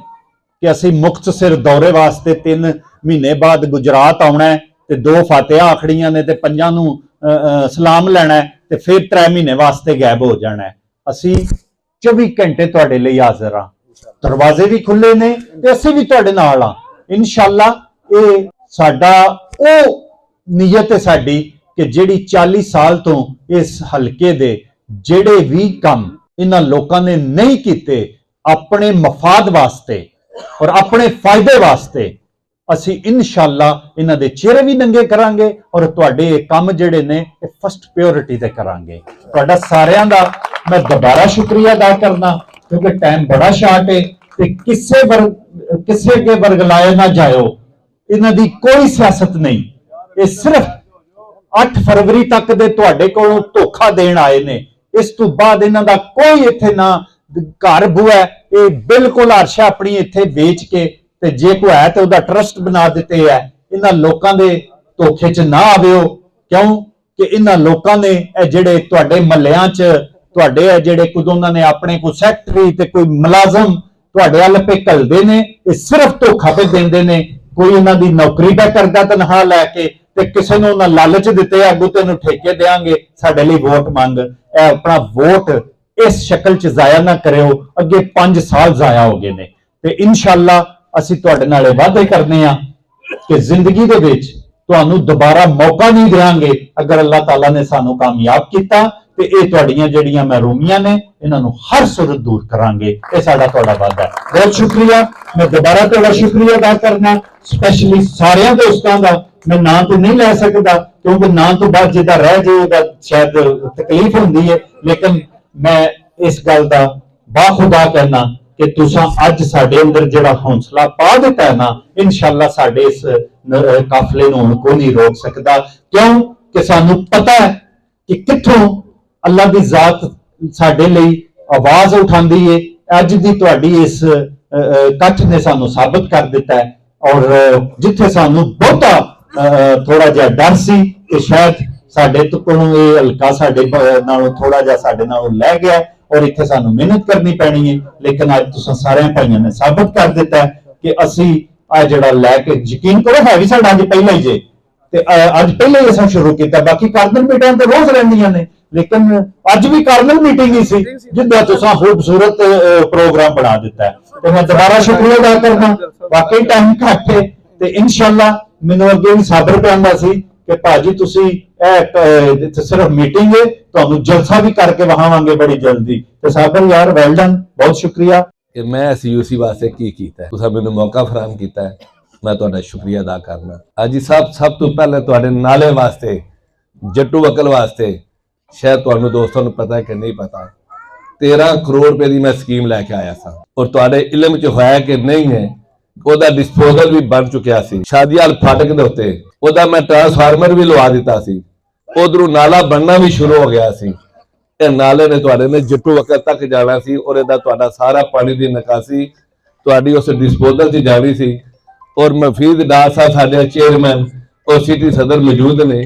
ਕਿ ਅਸੀਂ ਮੁਖਤਸਰ ਦੌਰੇ ਵਾਸਤੇ 3 ਮਹੀਨੇ ਬਾਅਦ ਗੁਜਰਾਤ ਆਉਣਾ ਹੈ ਤੇ 2 ਫਾਤਿਹਾ ਆਖੜੀਆਂ ਨੇ ਤੇ 5 ਨੂੰ ਸਲਾਮ ਲੈਣਾ ਤੇ ਫਿਰ 3 ਮਹੀਨੇ ਵਾਸਤੇ ਗਾਇਬ ਹੋ ਜਾਣਾ ਹੈ। ਅਸੀਂ 24 ਘੰਟੇ ਤੁਹਾਡੇ ਲਈ ਹਾਜ਼ਰ ਹਾਂ, ਦਰਵਾਜ਼ੇ ਵੀ ਖੁੱਲੇ ਨੇ ਤੇ ਅਸੀਂ ਵੀ ਤੁਹਾਡੇ ਨਾਲ ਹਾਂ ਇਨਸ਼ਾਅੱਲਾ। ਇਹ ਸਾਡਾ ਉਹ ਨੀਅਤ ਹੈ ਸਾਡੀ ਕਿ ਜਿਹੜੀ 40 ਸਾਲ ਤੋਂ ਇਸ ਹਲਕੇ ਦੇ ਜਿਹੜੇ ਵੀ ਕੰਮ ਇਹਨਾਂ ਲੋਕਾਂ ਨੇ ਨਹੀਂ ਕੀਤੇ ਆਪਣੇ ਮਫਾਦ ਵਾਸਤੇ ਔਰ ਆਪਣੇ ਫਾਇਦੇ ਵਾਸਤੇ, ਅਸੀਂ ਇਨਸ਼ਾਅੱਲਾ ਇਹਨਾਂ ਦੇ ਚਿਹਰੇ ਵੀ ਨੰਗੇ ਕਰਾਂਗੇ ਔਰ ਤੁਹਾਡੇ ਕੰਮ ਜਿਹੜੇ ਨੇ ਇਹ ਫਸਟ ਪ੍ਰਾਇੋਰਟੀ ਤੇ ਕਰਾਂਗੇ। ਤੁਹਾਡਾ ਸਾਰਿਆਂ ਦਾ ਮੈਂ ਦੁਬਾਰਾ ਸ਼ੁਕਰੀਆ ਅਦਾ ਕਰਨਾ ਕਿਉਂਕਿ ਟਾਈਮ ਬੜਾ ਸ਼ਾਰਟ ਹੈ ਤੇ ਕਿਸੇ ਅੱਗੇ ਵਰਗਲਾਏ ਨਾ ਜਾਇਓ। ਇਹਨਾਂ ਦੀ ਕੋਈ ਸਿਆਸਤ ਨਹੀਂ, ਇਹ ਸਿਰਫ 8 ਫਰਵਰੀ ਤੱਕ ਦੇ ਤੁਹਾਡੇ ਕੋਲੋਂ ਧੋਖਾ ਦੇਣ ਆਏ ਨੇ। ਇਸ ਤੋਂ ਬਾਅਦ ਇਹਨਾਂ ਦਾ ਕੋਈ ਇੱਥੇ ਨਾ ਘਰ ਬੂਆ, ਇਹ ਬਿਲਕੁਲ ਅਰਸ਼ਾ ਆਪਣੀ ਇੱਥੇ ਵੇਚ ਕੇ ਤੇ ਜੇ ਕੋਈ ਹੈ ਤੇ ਉਹਦਾ ਟਰਸਟ ਬਣਾ ਦਿੱਤੇ ਹੈ। ਇਹਨਾਂ ਲੋਕਾਂ ਦੇ ਧੋਖੇ 'ਚ ਨਾ ਆਵਿਓ, ਕਿਉਂ ਕਿ ਇਹਨਾਂ ਲੋਕਾਂ ਨੇ ਇਹ ਜਿਹੜੇ ਤੁਹਾਡੇ ਮਹੱਲਿਆਂ 'ਚ ਤੁਹਾਡੇ ਇਹ ਜਿਹੜੇ ਕੁਝ ਉਹਨਾਂ ਨੇ ਆਪਣੇ ਕੋਈ ਸੈਕਟਰੀ ਤੇ ਕੋਈ ਮੁਲਾਜ਼ਮ ਤੁਹਾਡੇ ਵੱਲ ਪੇ ਘੱਲਦੇ ਨੇ, ਇਹ ਸਿਰਫ ਧੋਖਾ ਤੇ ਦਿੰਦੇ ਨੇ। ਕੋਈ ਇਹਨਾਂ ਦੀ ਨੌਕਰੀ ਦਾ ਕਰਦਾ ਤਨਖਾਹ ਲੈ ਕੇ ਤੇ ਕਿਸੇ ਨੂੰ ਉਹਨਾਂ ਲਾਲਚ ਦਿੱਤੇ ਅੱਗੋਂ ਤੈਨੂੰ ਠੇਕੇ ਦੇਾਂਗੇ, ਸਾਡੇ ਲਈ ਵੋਟ ਮੰਗ। ਇਹ ਆਪਣਾ ਵੋਟ ਇਸ ਸ਼ਕਲ 'ਚ ਜ਼ਾਇਆ ਨਾ ਕਰਿਓ। ਅੱਗੇ 5 ਸਾਲ ਜ਼ਾਇਆ ਹੋ ਗਏ ਨੇ ਤੇ ਇਨਸ਼ਾਅੱਲਾ ਅਸੀਂ ਤੁਹਾਡੇ ਨਾਲ ਇਹ ਵਾਅਦੇ ਕਰਨੇ ਆ ਕਿ ਜ਼ਿੰਦਗੀ ਦੇ ਵਿੱਚ ਤੁਹਾਨੂੰ ਦੁਬਾਰਾ ਮੌਕਾ ਨਹੀਂ ਦੇਵਾਂਗੇ। ਅਗਰ ਅੱਲਾਹ ਤਾਲਾ ਨੇ ਸਾਨੂੰ ਕਾਮਯਾਬ ਕੀਤਾ ਤੇ ਇਹ ਤੁਹਾਡੀਆਂ ਜਿਹੜੀਆਂ ਮਹਿਰੂਮੀਆਂ ਨੇ ਇਹਨਾਂ ਨੂੰ ਹਰ ਸੂਰਤ ਦੂਰ ਕਰਾਂਗੇ। ਇਹ ਸਾਡਾ ਤੁਹਾਡਾ ਵਾਅਦਾ ਹੈ। ਬਹੁਤ ਸ਼ੁਕਰੀਆ। ਮੈਂ ਦੁਬਾਰਾ ਤੁਹਾਡਾ ਸ਼ੁਕਰੀਆ ਅਦਾ ਕਰਨਾ, ਸਪੈਸ਼ਲੀ ਸਾਰਿਆਂ ਦੋਸਤਾਂ ਦਾ। ਮੈਂ ਨਾਂ ਤੋਂ ਨਹੀਂ ਲੈ ਸਕਦਾ ਕਿਉਂਕਿ ਨਾਂ ਤੋਂ ਬਾਅਦ ਜਿਹਦਾ ਰਹਿ ਜੇ ਉਹਦਾ ਸ਼ਾਇਦ ਤਕਲੀਫ ਹੁੰਦੀ ਹੈ, ਲੇਕਿਨ ਮੈਂ ਇਸ ਗੱਲ ਦਾ ਬਾਖੁਦਾ ਕਹਿਣਾ ਕਿ ਤੁਸੀਂ ਅੱਜ ਸਾਡੇ ਅੰਦਰ ਜਿਹੜਾ ਹੌਸਲਾ ਪਾ ਦਿੱਤਾ ਹੈ ਨਾ, ਇਨਸ਼ਾਅੱਲਾ ਸਾਡੇ ਇਸ ਕਾਫਲੇ ਨੂੰ ਹੁਣ ਕੋਈ ਨਹੀਂ ਰੋਕ ਸਕਦਾ, ਕਿਉਂ ਕਿ ਸਾਨੂੰ ਪਤਾ ਹੈ ਕਿ ਕਿੱਥੋਂ ਅੱਲਾ ਦੀ ਜ਼ਾਤ ਸਾਡੇ ਲਈ ਆਵਾਜ਼ ਉਠਾਉਂਦੀ ਹੈ। ਅੱਜ ਦੀ ਤੁਹਾਡੀ ਇਸ ਇਕੱਠ ਨੇ ਸਾਨੂੰ ਸਾਬਤ ਕਰ ਦਿੱਤਾ ਹੈ। ਔਰ ਜਿੱਥੇ ਸਾਨੂੰ ਬਹੁਤਾ ਥੋੜਾ ਜਿਹਾ ਡਰ ਸੀ ਕਿ ਸ਼ਾਇਦ ਸਾਡੇ ਤੋਂ ਇਹ ਹਲਕਾ ਸਾਡੇ ਨਾਲੋਂ ਥੋੜਾ ਜਿਹਾ ਸਾਡੇ ਨਾਲੋਂ ਲੈ ਗਿਆ ਔਰ ਇੱਥੇ ਸਾਨੂੰ ਮਿਹਨਤ ਕਰਨੀ ਪੈਣੀ ਹੈ, ਲੇਕਿਨ ਅੱਜ ਤੁਸੀਂ ਸਾਰਿਆਂ ਭਾਈਆਂ ਨੇ ਸਾਬਤ ਕਰ ਦਿੱਤਾ ਕਿ ਅਸੀਂ ਆ ਜਿਹੜਾ ਲੈ ਕੇ ਯਕੀਨ ਕਰੋ ਹੈ ਵੀ ਸਾਡਾ ਅੱਜ ਪਹਿਲਾਂ ਹੀ ਜੇ ਤੇ ਅੱਜ ਪਹਿਲਾਂ ਹੀ ਅਸੀਂ ਸ਼ੁਰੂ ਕੀਤਾ। ਬਾਕੀ ਕਾਰਨਲ ਮੀਟਿੰਗਾਂ ਤੇ ਰੋਜ਼ ਰਹਿੰਦੀਆਂ ਨੇ, ਲੇਕਿਨ ਅੱਜ ਵੀ ਕਾਰਨਲ ਮੀਟਿੰਗ ਹੀ ਸੀ ਜਿੱਦਾਂ ਤੁਸੀਂ ਖੂਬਸੂਰਤ ਪ੍ਰੋਗਰਾਮ ਬਣਾ ਦਿੱਤਾ ਹੈ। ਤੇ ਮੈਂ ਦੁਬਾਰਾ ਸ਼ੁਕਰੀਆ ਅਦਾ ਕਰਦਾ। ਵਾਕਈ ਟਾਈਮ ਘੱਟ ਹੈ ਤੇ ਇਨਸ਼ਾਅੱਲਾ ਮੈਨੂੰ ਅੱਗੇ ਵੀ ਸਾਬਰ ਪੈਂਦਾ ਸੀ ਕਿ ਭਾਜੀ ਤੁਸੀਂ ਇਹ ਸਿਰਫ ਮੀਟਿੰਗ ਹੈ, ਤੁਹਾਨੂੰ ਜਲਸਾ ਵੀ ਕਰਕੇ ਵਹਾਵਾਂਗੇ ਬੜੀ ਜਲਦੀ। ਤੇ ਸਾਬਰ ਯਾਰ ਵੈਲ ਡਨ, ਬਹੁਤ ਸ਼ੁਕਰੀਆ। ਕਿ ਮੈਂ ਸੀਯੂਸੀ ਵਾਸਤੇ ਕੀ ਕੀਤਾ ਹੈ, ਤੁਸੀਂ ਮੈਨੂੰ ਮੌਕਾ ਫਰਾਹਮ ਕੀਤਾ ਹੈ, ਮੈਂ ਤੁਹਾਡਾ ਸ਼ੁਕਰੀਆ ਅਦਾ ਕਰਨਾ। ਅੱਜ ਸਭ ਤੋਂ ਪਹਿਲੇ ਤੁਹਾਡੇ ਨਾਲੇ ਵਾਸਤੇ, ਜੱਟੂ ਵਕਲ ਵਾਸਤੇ, ਸ਼ਾਇਦ ਤੁਹਾਨੂੰ ਦੋਸਤਾਂ ਨੂੰ ਪਤਾ ਹੈ ਕਿ ਨਹੀਂ ਪਤਾ, 13 ਕਰੋੜ ਰੁਪਏ ਦੀ ਮੈਂ ਸਕੀਮ ਲੈ ਕੇ ਆਇਆ ਸਾਂ ਔਰ ਤੁਹਾਡੇ ਇਲਮ 'ਚ ਹੋਇਆ ਕਿ ਨਹੀਂ ਹੈ, ਉਹਦਾ ਡਿਸਪੋਜ਼ਲ ਵੀ ਬਣ ਚੁੱਕਿਆ ਸੀ। ਸ਼ਾਦੀਵਾਲ ਫਾਟਕ ਦੇ ਉੱਤੇ ਉਹਦਾ ਮੈਂ ਟਰਾਂਸਫਾਰਮਰ ਵੀ ਲਵਾ ਦਿੱਤਾ ਸੀ, ਉਧਰੋਂ ਨਾਲਾ ਬਣਨਾ ਵੀ ਸ਼ੁਰੂ ਹੋ ਗਿਆ ਸੀ। ਇਹ ਨਾਲੇ ਨੇ ਤੁਹਾਡੇ ਨੇ ਜੱਟੂ ਵਕਤ ਤੱਕ ਜਾਣਾ ਸੀ ਔਰ ਇਹਦਾ ਤੁਹਾਡਾ ਸਾਰਾ ਪਾਣੀ ਦੀ ਨਿਕਾਸੀ ਤੁਹਾਡੀ ਉਸ ਡਿਸਪੋਜ਼ਲ 'ਚ ਜਾਣੀ ਸੀ। ਔਰ ਮਫੀਦ ਡਾਰ ਸਾਹਿਬ ਸਾਡੇ ਚੇਅਰਮੈਨ ਔਰ ਸਿਟੀ ਸਦਰ ਮੌਜੂਦ ਨੇ,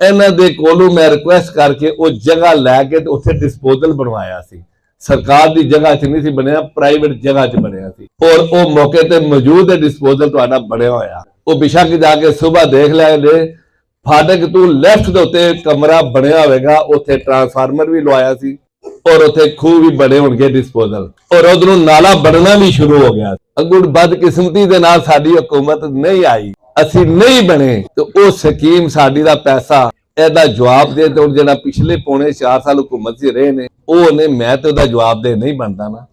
ਇਹਨਾਂ ਦੇ ਕੋਲੋਂ ਮੈਂ ਰਿਕੁਐਸਟ ਕਰਕੇ ਉਹ ਜਗ੍ਹਾ ਲੈ ਕੇ ਤੇ ਉੱਥੇ ਡਿਸਪੋਜ਼ਲ ਬਣਵਾਇਆ ਸੀ। ਸਰਕਾਰ ਦੀ ਜਗ੍ਹਾ 'ਚ ਨਹੀਂ ਸੀ ਬਣਿਆ, ਪ੍ਰਾਈਵੇਟ ਜਗ੍ਹਾ 'ਚ ਬਣਿਆ ਸੀ ਔਰ ਉਹ ਮੌਕੇ ਤੇ ਮੌਜੂਦ ਹੈ ਡਿਸਪੋਜ਼ਲ ਤੁਹਾਡਾ ਬਣਿਆ ਹੋਇਆ। ਉਹ ਬਿਸ਼ੱਕ ਜਾ ਕੇ ਸਵੇਰ ਦੇਖ ਲਿਆ ਜੇ ਫਾਟਕ ਤੋਂ ਲੈਫਟ ਦੇ ਉੱਤੇ ਕਮਰਾ ਬਣਿਆ ਹੋਵੇਗਾ, ਉੱਥੇ ਟਰਾਂਸਫਾਰਮਰ ਵੀ ਲਵਾਇਆ ਸੀ ਔਰ ਉੱਥੇ ਖੂਹ ਵੀ ਬਣੇ ਹੋਣਗੇ ਡਿਸਪੋਜ਼ਲ, ਔਰ ਉਧਰੋਂ ਨਾਲਾ ਬਣਨਾ ਵੀ ਸ਼ੁਰੂ ਹੋ ਗਿਆ। ਅੱਗੋਂ ਬਦਕਿਸਮਤੀ ਦੇ ਨਾਲ ਸਾਡੀ ਹਕੂਮਤ ਨਹੀਂ ਆਈ, ਅਸੀਂ ਨਹੀਂ ਬਣੇ ਤੇ ਉਹ ਸਕੀਮ ਸਾਡੀ ਦਾ ਪੈਸਾ ਇਹਦਾ ਜਵਾਬ ਦੇ ਤੇ ਜਿਹੜਾ ਪਿਛਲੇ ਪੌਣੇ 4 ਸਾਲ ਹਕੂਮਤ 'ਚ ਰਹੇ ਨੇ ਉਹ ਨੇ, ਮੈਂ ਤੇ ਉਹਦਾ ਜਵਾਬ ਦੇ ਨਹੀਂ ਬਣਦਾ ਨਾ।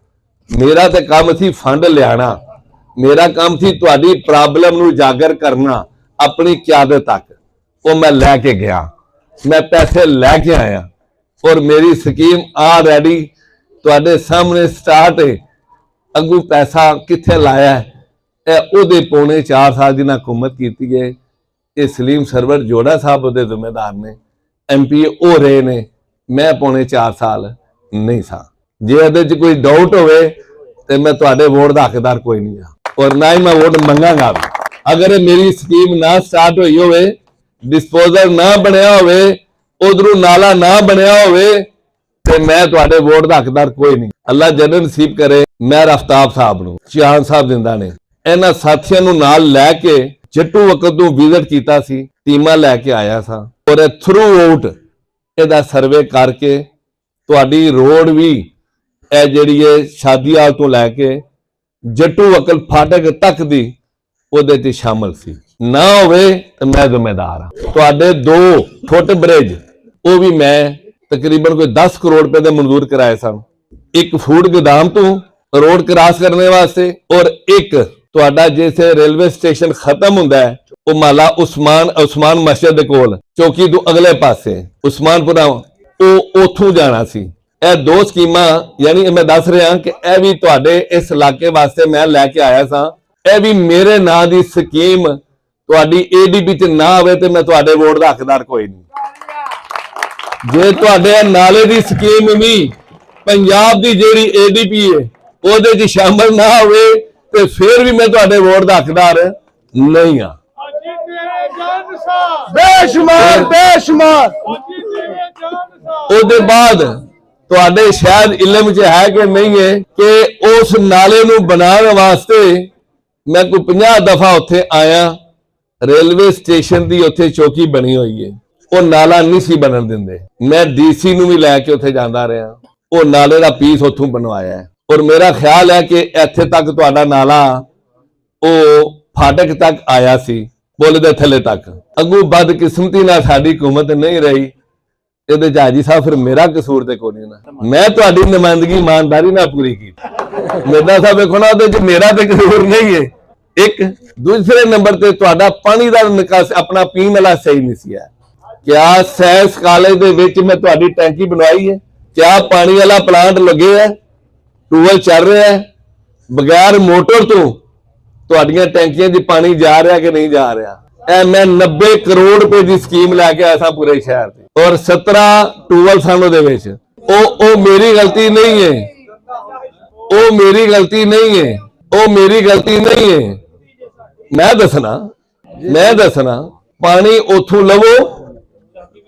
ਮੇਰਾ ਤੇ ਕੰਮ ਸੀ ਫੰਡ ਲਿਆਣਾ, ਮੇਰਾ ਕੰਮ ਸੀ ਤੁਹਾਡੀ ਪ੍ਰੋਬਲਮ ਨੂੰ ਉਜਾਗਰ ਕਰਨਾ ਆਪਣੀ ਕਿਆਦਤ ਤੱਕ। ਉਹ ਮੈਂ ਲੈ ਕੇ ਗਿਆ, ਮੈਂ ਪੈਸੇ ਲੈ ਕੇ ਆਇਆ ਔਰ ਮੇਰੀ ਸਕੀਮ ਆ ਰੈਡੀ ਤੁਹਾਡੇ ਸਾਹਮਣੇ ਸਟਾਰਟ ਹੈ। ਅੱਗੋਂ ਪੈਸਾ ਕਿੱਥੇ ਲਾਇਆ ਇਹ ਉਹਦੇ ਪੌਣੇ 4 ਸਾਲ ਦੀ ਨਾ ਹਕੂਮਤ ਕੀਤੀ ਹੈ। ਇਹ ਸਲੀਮ ਸਰਵਰ ਜੋੜਾ ਸਾਹਿਬ ਉਹਦੇ ਜ਼ਿੰਮੇਦਾਰ ਨੇ, MP ਉਹ ਰਹੇ ਨੇ, ਮੈਂ ਪੌਣੇ 4 ਸਾਲ ਨਹੀਂ ਸਾਂ। ਜੇ ਇਹਦੇ 'ਚ ਕੋਈ ਡਾਊਟ ਹੋਵੇ ਤੇ ਮੈਂ ਤੁਹਾਡੇ ਵੋਟ ਦਾ ਹੱਕਦਾਰ ਕੋਈ ਨਹੀਂ ਆ ਔਰ ਨਾ ਹੀ ਮੈਂ ਵੋਟ ਮੰਗਾਂਗਾ ਵੀ। ਅਗਰ ਇਹ ਮੇਰੀ ਸਕੀਮ ਨਾ ਸਟਾਰਟ ਹੋਈ ਹੋਵੇ, ਡਿਸਪੋਜ਼ਲ ਨਾ ਬਣਿਆ ਹੋਵੇ, ਉਧਰੋਂ ਨਾਲਾ ਨਾ ਬਣਿਆ ਹੋਵੇ ਤੇ ਮੈਂ ਤੁਹਾਡੇ ਵੋਟ ਦਾ ਹੱਕਦਾਰ ਕੋਈ ਨਹੀਂ। ਅੱਲਾ ਜਨਤ ਨਸੀਬ ਕਰੇ। ਮੈਂ ਰਫਤਾਬ ਸਾਹਿਬ ਨੂੰ, ਚਾਨ ਸਾਹਿਬ ਜਿੰਦਾ ਨੇ, ਇਹਨਾਂ ਸਾਥੀਆਂ ਨੂੰ ਨਾਲ ਲੈ ਕੇ ਜੱਟੂ ਵਕਤ ਨੂੰ ਵਿਜ਼ਿਟ ਕੀਤਾ ਸੀ, ਟੀਮਾਂ ਲੈ ਕੇ ਆਇਆ ਸਾਂ ਔਰ ਥਰੂ ਆਊਟ ਇਹਦਾ ਸਰਵੇ ਕਰਕੇ ਤੁਹਾਡੀ ਰੋਡ ਵੀ ਇਹ ਜਿਹੜੀ ਹੈ ਸ਼ਾਦੀਵਾਲ ਤੋਂ ਲੈ ਕੇ ਜੱਟੂ ਵਕਲ ਫਾਟਕ ਤੱਕ ਦੀ ਉਹਦੇ 'ਚ ਸ਼ਾਮਲ ਸੀ। ਨਾ ਹੋਵੇ ਤਾਂ ਮੈਂ ਜ਼ਿੰਮੇਦਾਰ ਹਾਂ। ਤੁਹਾਡੇ 2 ਫੁੱਟ ਬ੍ਰਿਜ ਉਹ ਵੀ ਮੈਂ ਤਕਰੀਬਨ ਕੋਈ 10 ਕਰੋੜ ਰੁਪਏ ਦੇ ਮਨਜ਼ੂਰ ਕਰਾਏ ਸਨ। ਇੱਕ ਫੂਡ ਗੋਦਾਮ ਤੋਂ ਰੋਡ ਕ੍ਰਾਸ ਕਰਨੇ ਵਾਸਤੇ ਔਰ ਇੱਕ ਤੁਹਾਡਾ ਜਿੱਥੇ ਰੇਲਵੇ ਸਟੇਸ਼ਨ ਖਤਮ ਹੁੰਦਾ ਹੈ ਉਹ ਮਾਲਾ ਉਸਮਾਨ ਮਸਜਿਦ ਦੇ ਕੋਲ ਚੌਕੀ ਤੋਂ ਅਗਲੇ ਪਾਸੇ ਉਸਮਾਨਪੁਰਾ, ਉਹ ਉੱਥੋਂ ਜਾਣਾ ਸੀ। ਇਹ 2 ਸਕੀਮਾਂ ਯਾਨੀ ਮੈਂ ਦੱਸ ਰਿਹਾ ਕਿ ਇਹ ਵੀ ਤੁਹਾਡੇ ਇਸ ਇਲਾਕੇ ਵਾਸਤੇ ਮੈਂ ਲੈ ਕੇ ਆਇਆ ਸਾਂ। ਇਹ ਵੀ ਮੇਰੇ ਨਾਂ ਦੀ ਸਕੀਮ ਤੁਹਾਡੀ ADP 'ਚ ਨਾ ਆਵੇ ਤੇ ਮੈਂ ਤੁਹਾਡੇ ਵੋਟ ਦਾ ਹੱਕਦਾਰ ਕੋਈ ਨਹੀਂ। ਜੇ ਤੁਹਾਡੇ ਨਾਲੇ ਦੀ ਸਕੀਮ ਵੀ ਪੰਜਾਬ ਦੀ ਜਿਹੜੀ ADP ਹੈ ਉਹਦੇ 'ਚ ਸ਼ਾਮਲ ਨਾ ਹੋਵੇ ਤੇ ਫਿਰ ਵੀ ਮੈਂ ਤੁਹਾਡੇ ਵੋਟ ਦਾ ਹੱਕਦਾਰ ਨਹੀਂ ਆ। ਬੇਸ਼ੁਮਾਰ ਉਹਦੇ ਬਾਅਦ ਤੁਹਾਡੇ ਸ਼ਾਇਦ ਇਲਮ 'ਚ ਹੈ ਕਿ ਨਹੀਂ ਹੈ ਕਿ ਉਸ ਨਾਲੇ ਨੂੰ ਬਣਾਉਣ ਵਾਸਤੇ ਮੈਂ ਕੋਈ 50 ਦਫਾ ਉੱਥੇ ਆਇਆ। ਰੇਲਵੇ ਸਟੇਸ਼ਨ ਦੀ ਉੱਥੇ ਚੌਕੀ ਬਣੀ ਹੋਈ ਹੈ, ਉਹ ਨਾਲਾ ਨਹੀਂ ਸੀ ਬਣਨ ਦਿੰਦੇ। ਮੈਂ DC ਨੂੰ ਵੀ ਲੈ ਕੇ ਉੱਥੇ ਜਾਂਦਾ ਰਿਹਾ, ਉਹ ਨਾਲੇ ਦਾ ਪੀਸ ਉੱਥੋਂ ਬਣਵਾਇਆ ਹੈ ਔਰ ਮੇਰਾ ਖਿਆਲ ਹੈ ਕਿ ਇੱਥੇ ਤੱਕ ਤੁਹਾਡਾ ਨਾਲਾ ਉਹ ਫਾਟਕ ਤੱਕ ਆਇਆ ਸੀ, ਪੁਲ ਦੇ ਥੱਲੇ ਤੱਕ। ਅੱਗੋਂ ਬਦਕਿਸਮਤੀ ਨਾਲ ਸਾਡੀ ਹਕੂਮਤ ਨਹੀਂ ਰਹੀ ਇਹਦੇ ਚ ਹਾਜੀ ਸਾਹਿਬ ਫਿਰ ਮੇਰਾ ਕਸੂਰ ਤੇ ਕੋਈ ਨਹੀਂ ਨਾ। ਮੈਂ ਤੁਹਾਡੀ ਨੁਮਾਇੰਦਗੀ ਇਮਾਨਦਾਰੀ ਨਾਲ ਪੂਰੀ ਕੀਤੀ। ਮੇਰਾ ਸਾਹਿਬ ਵੇਖੋ ਨਾ, ਉਹਦੇ ਚ ਮੇਰਾ ਤੇ ਕਸੂਰ ਨਹੀਂ ਹੈ। ਇੱਕ ਦੂਸਰੇ ਨੰਬਰ ਤੇ ਤੁਹਾਡਾ ਪਾਣੀ ਦਾ ਨਿਕਾਸ ਆਪਣਾ ਪੀਣ ਵਾਲਾ ਸਹੀ ਨਹੀਂ ਸੀ ਹੈ। ਕਿਆ ਸਾਇੰਸ ਕਾਲਜ ਦੇ ਵਿੱਚ ਮੈਂ ਤੁਹਾਡੀ ਟੈਂਕੀ ਬਣਵਾਈ ਹੈ? ਕਿਆ ਪਾਣੀ ਵਾਲਾ ਪਲਾਂਟ ਲੱਗੇ ਹੈ? ਟੂਬਲ ਚੱਲ ਰਿਹਾ ਹੈ? ਬਗੈਰ ਮੋਟਰ ਤੋਂ ਤੁਹਾਡੀਆਂ ਟੈਂਕੀਆਂ 'ਚ ਪਾਣੀ ਜਾ ਰਿਹਾ ਕਿ ਨਹੀਂ ਜਾ ਰਿਹਾ? ਇਹ ਮੈਂ 90 ਕਰੋੜ ਰੁਪਏ ਦੀ ਸਕੀਮ ਲੈ ਕੇ ਆਇਆ ਸਾਂ ਪੂਰੇ ਸ਼ਹਿਰ ਤੇ, ਔਰ 17 ਟੂਬਲ ਸਨ ਉਹਦੇ ਵਿੱਚ। ਉਹ ਮੇਰੀ ਗਲਤੀ ਨਹੀਂ ਹੈ, ਉਹ ਮੇਰੀ ਗਲਤੀ ਨਹੀਂ ਹੈ, ਉਹ ਮੇਰੀ ਗਲਤੀ ਨਹੀਂ ਹੈ। ਮੈਂ ਦੱਸਣਾ ਪਾਣੀ ਉੱਥੋਂ ਲਵੋ,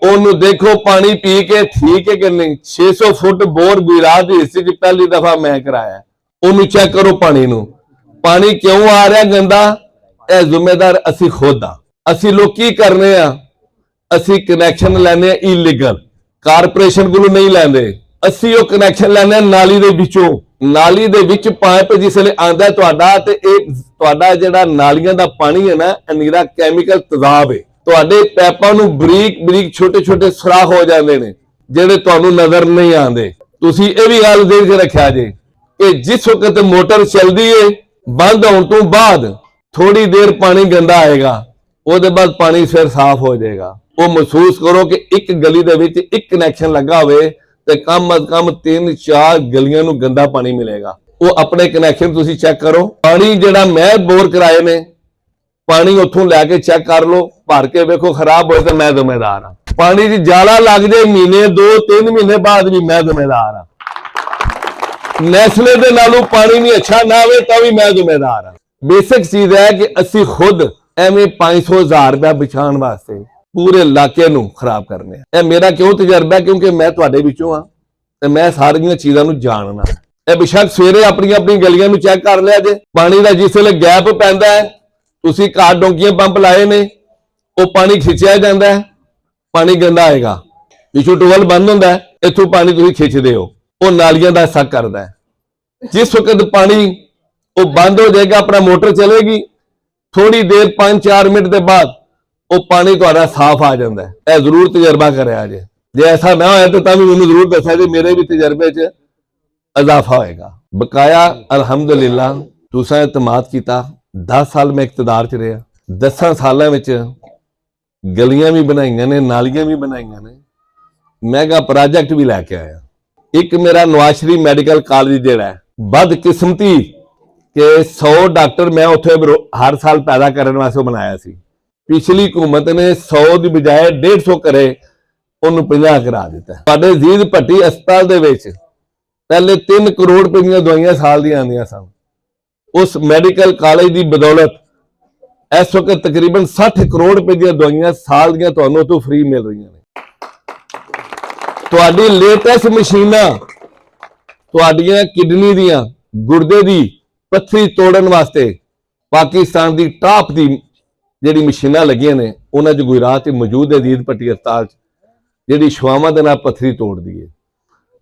ਉਹਨੂੰ ਦੇਖੋ ਪਾਣੀ ਪੀ ਕੇ ਠੀਕ ਹੈ ਕਿ ਨਹੀਂ। 600 ਫੁੱਟ ਬੋਰ ਗੁਜਰਾਤ ਦੀ ਹਿੱਸੇ 'ਚ ਪਹਿਲੀ ਦਫਾ ਮੈਂ ਕਰਾਇਆ। ਉਹਨੂੰ ਚੈੱਕ ਕਰੋ ਪਾਣੀ ਨੂੰ, ਪਾਣੀ ਕਿਉਂ ਆ ਰਿਹਾ ਗੰਦਾ? ਇਹ ਜ਼ਿੰਮੇਦਾਰ ਅਸੀਂ ਖੁਦ ਆ। ਅਸੀਂ ਲੋਕ ਕੀ ਕਰਨੇ ਆ? ਅਸੀਂ ਕਨੈਕਸ਼ਨ ਲੈਣੇ ਆ ਇਲੀਗਲ, ਕਾਰਪੋਰੇਸ਼ਨ ਕੋਲੋਂ ਨਹੀਂ ਲੈਂਦੇ। ਅਸੀਂ ਉਹ ਕਨੈਕਸ਼ਨ ਲੈਣੇ ਆ ਨਾਲੀ ਦੇ ਵਿੱਚੋਂ। ਨਾਲੀ ਦੇ ਵਿੱਚ ਪਾਈਪ ਜਿਸ ਵੇਲੇ ਆਂਦਾ ਤੁਹਾਡਾ, ਤੇ ਇਹ ਤੁਹਾਡਾ ਜਿਹੜਾ ਨਾਲੀਆਂ ਦਾ ਪਾਣੀ ਹੈ ਨਾ, ਅਨੀਰਾ ਕੈਮੀਕਲ ਤੇਜ਼ਾਬ ਹੈ। ਤੁਹਾਡੇ ਪੈਪਾਂ ਨੂੰ ਬਰੀਕ ਬਰੀਕ ਛੋਟੇ ਛੋਟੇ ਸੁਰਾਖ ਹੋ ਜਾਂਦੇ ਨੇ ਜਿਹੜੇ ਤੁਹਾਨੂੰ ਨਜ਼ਰ ਨਹੀਂ ਆਉਂਦੇ। ਤੁਸੀਂ ਇਹ ਵੀ ਗੱਲ ਦੇਖ ਕੇ ਰੱਖਿਆ ਜੇ ਕਿ ਜਿਸ ਵਕਤ ਮੋਟਰ ਚੱਲਦੀ ਹੈ, ਬੰਦ ਹੋਣ ਤੋਂ ਬਾਅਦ ਥੋੜੀ ਦੇਰ ਪਾਣੀ ਗੰਦਾ ਆਏਗਾ, ਉਹਦੇ ਬਾਅਦ ਪਾਣੀ ਫਿਰ ਸਾਫ਼ ਹੋ ਜਾਏਗਾ। ਉਹ ਮਹਿਸੂਸ ਕਰੋ ਕਿ ਇੱਕ ਗਲੀ ਦੇ ਵਿੱਚ ਇੱਕ ਕਨੈਕਸ਼ਨ ਲੱਗਾ ਹੋਵੇ ਤੇ ਕਮ ਅਜ਼ ਕਮ 3-4 ਗਲੀਆਂ ਨੂੰ ਗੰਦਾ ਪਾਣੀ ਮਿਲੇਗਾ। ਉਹ ਆਪਣੇ ਕਨੈਕਸ਼ਨ ਤੁਸੀਂ ਚੈੱਕ ਕਰੋ। ਪਾਣੀ ਜਿਹੜਾ ਮੈਂ ਬੋਰ ਕਰਾਏ ਨੇ, ਪਾਣੀ ਉੱਥੋਂ ਲੈ ਕੇ ਚੈੱਕ ਕਰ ਲਓ, ਭਰ ਕੇ ਵੇਖੋ, ਖਰਾਬ ਹੋਏ ਤਾਂ ਮੈਂ ਜ਼ਿੰਮੇਦਾਰ ਹਾਂ। ਪਾਣੀ 'ਚ ਜਾਲਾ ਲੱਗ ਜਾਏ ਮਹੀਨੇ 2-3 ਮਹੀਨੇ ਬਾਅਦ ਵੀ ਮੈਂ ਜ਼ਿੰਮੇਦਾਰ ਹਾਂ। ਨੈਸਲੇ ਦੇ ਨਾਲੋਂ ਪਾਣੀ ਨਹੀਂ ਅੱਛਾ ਨਾ ਹੋਵੇ ਤਾਂ ਵੀ ਮੈਂ ਜ਼ਿੰਮੇਦਾਰ ਹਾਂ। ਬੇਸਿਕ ਚੀਜ਼ ਹੈ ਕਿ ਅਸੀਂ ਖੁਦ ਐਵੇਂ 500,000 ਰੁਪਇਆ ਵਿਛਾਉਣ ਵਾਸਤੇ ਪੂਰੇ ਇਲਾਕੇ ਨੂੰ ਖਰਾਬ ਕਰਨੇ ਆ। ਇਹ ਮੇਰਾ ਕਿਉਂ ਤਜਰਬਾ? ਕਿਉਂਕਿ ਮੈਂ ਤੁਹਾਡੇ ਵਿੱਚੋਂ ਆ ਤੇ ਮੈਂ ਸਾਰੀਆਂ ਚੀਜ਼ਾਂ ਨੂੰ ਜਾਣਨਾ। ਇਹ ਬੇਸ਼ੱਕ ਸਵੇਰੇ ਆਪਣੀ ਗਲੀਆਂ ਨੂੰ ਚੈੱਕ ਕਰ ਲਿਆ ਜੇ, ਪਾਣੀ ਦਾ ਜਿਸ ਵੇਲੇ ਗੈਪ ਪੈਂਦਾ ਹੈ, ਤੁਸੀਂ ਘਰ ਡੋਂਕੀਆਂ ਪੰਪ ਲਾਏ ਨੇ, ਉਹ ਪਾਣੀ ਖਿੱਚਿਆ ਜਾਂਦਾ ਹੈ, ਪਾਣੀ ਗੰਦਾ ਆਏਗਾ। ਪਿੱਛੋਂ ਟੂਬਲ ਬੰਦ ਹੁੰਦਾ ਹੈ, ਇੱਥੋਂ ਪਾਣੀ ਤੁਸੀਂ ਖਿੱਚਦੇ ਹੋ, ਉਹ ਨਾਲੀਆਂ ਦਾ ਸਕ ਕਰਦਾ ਹੈ। ਜਿਸ ਵਕਤ ਪਾਣੀ ਉਹ ਬੰਦ ਹੋ ਜਾਏਗਾ, ਆਪਣਾ ਮੋਟਰ ਚਲੇਗੀ, ਥੋੜੀ ਦੇਰ 5-4 ਮਿੰਟ ਦੇ ਬਾਅਦ ਉਹ ਪਾਣੀ ਤੁਹਾਡਾ ਸਾਫ਼ ਆ ਜਾਂਦਾ ਹੈ। ਇਹ ਜ਼ਰੂਰ ਤਜਰਬਾ ਕਰਿਆ ਜੇ ਐਸਾ ਨਾ ਹੋਇਆ ਤਾਂ ਵੀ ਮੈਨੂੰ ਜ਼ਰੂਰ ਦੱਸਿਆ ਜੇ, ਮੇਰੇ ਵੀ ਤਜਰਬੇ 'ਚ ਇਜ਼ਾਫਾ ਹੋਏਗਾ। ਬਕਾਇਆ ਅਲਹਮਦੁਲਿਲਾ ਤੁਸੀਂ ਇਤਮਾਦ ਕੀਤਾ। 10 ਸਾਲ ਮੈਂ ਇਕਤਦਾਰ 'ਚ ਰਿਹਾ, 10 ਸਾਲਾਂ ਵਿੱਚ ਗਲੀਆਂ ਵੀ ਬਣਾਈਆਂ ਨੇ, ਨਾਲੀਆਂ ਵੀ ਬਣਾਈਆਂ ਨੇ, ਮੈਗਾ ਪ੍ਰੋਜੈਕਟ ਵੀ ਲੈ ਕੇ ਆਇਆ। ਇੱਕ ਮੇਰਾ ਨਵਾਜ਼ ਸ਼ਰੀਫ ਮੈਡੀਕਲ ਕਾਲਜ ਜਿਹੜਾ ਹੈ, ਬਦਕਿਸਮਤੀ ਕਿ 100 ਡਾਕਟਰ ਮੈਂ ਉੱਥੇ ਹਰ ਸਾਲ ਪੈਦਾ ਕਰਨ ਵਾਸਤੇ ਬਣਾਇਆ ਸੀ। ਪਿਛਲੀ ਹਕੂਮਤ ਨੇ 100 ਦੀ ਬਜਾਏ 150 ਕਰੇ, ਉਹਨੂੰ 50 ਕਰਾ ਦਿੱਤਾ। ਸਾਡੇ ਅਜ਼ੀਜ਼ ਭੱਟੀ ਹਸਪਤਾਲ ਦੇ ਵਿੱਚ ਪਹਿਲੇ 3 ਕਰੋੜ ਰੁਪਏ ਦੀਆਂ ਦਵਾਈਆਂ ਸਾਲ ਦੀਆਂ ਆਉਂਦੀਆਂ ਸਨ। ਉਸ ਮੈਡੀਕਲ ਕਾਲਜ ਦੀ ਬਦੌਲਤ ਇਸ ਵਕਤ ਤਕਰੀਬਨ 60 ਕਰੋੜ ਰੁਪਏ ਦੀਆਂ ਦਵਾਈਆਂ ਸਾਲ ਦੀਆਂ ਤੁਹਾਨੂੰ ਤੋਂ ਫ੍ਰੀ ਮਿਲ ਰਹੀਆਂ ਨੇ। ਤੁਹਾਡੀ ਲੇਟੈਸਟ ਮਸ਼ੀਨਾਂ, ਤੁਹਾਡੀਆਂ ਕਿਡਨੀ ਦੀਆਂ, ਗੁਰਦੇ ਦੀ ਪੱਥਰੀ ਤੋੜਨ ਵਾਸਤੇ ਪਾਕਿਸਤਾਨ ਦੀ ਟਾਪ ਦੀ ਜਿਹੜੀ ਮਸ਼ੀਨਾਂ ਲੱਗੀਆਂ ਨੇ, ਉਹਨਾਂ 'ਚ ਗੁਜਰਾਤ 'ਚ ਮੌਜੂਦ ਹੈ ਅਜ਼ੀਜ਼ ਭੱਟੀ ਹਸਪਤਾਲ 'ਚ, ਜਿਹੜੀ ਸ਼ਵਾਵਾਂ ਦੇ ਨਾਲ ਪੱਥਰੀ ਤੋੜਦੀ ਹੈ।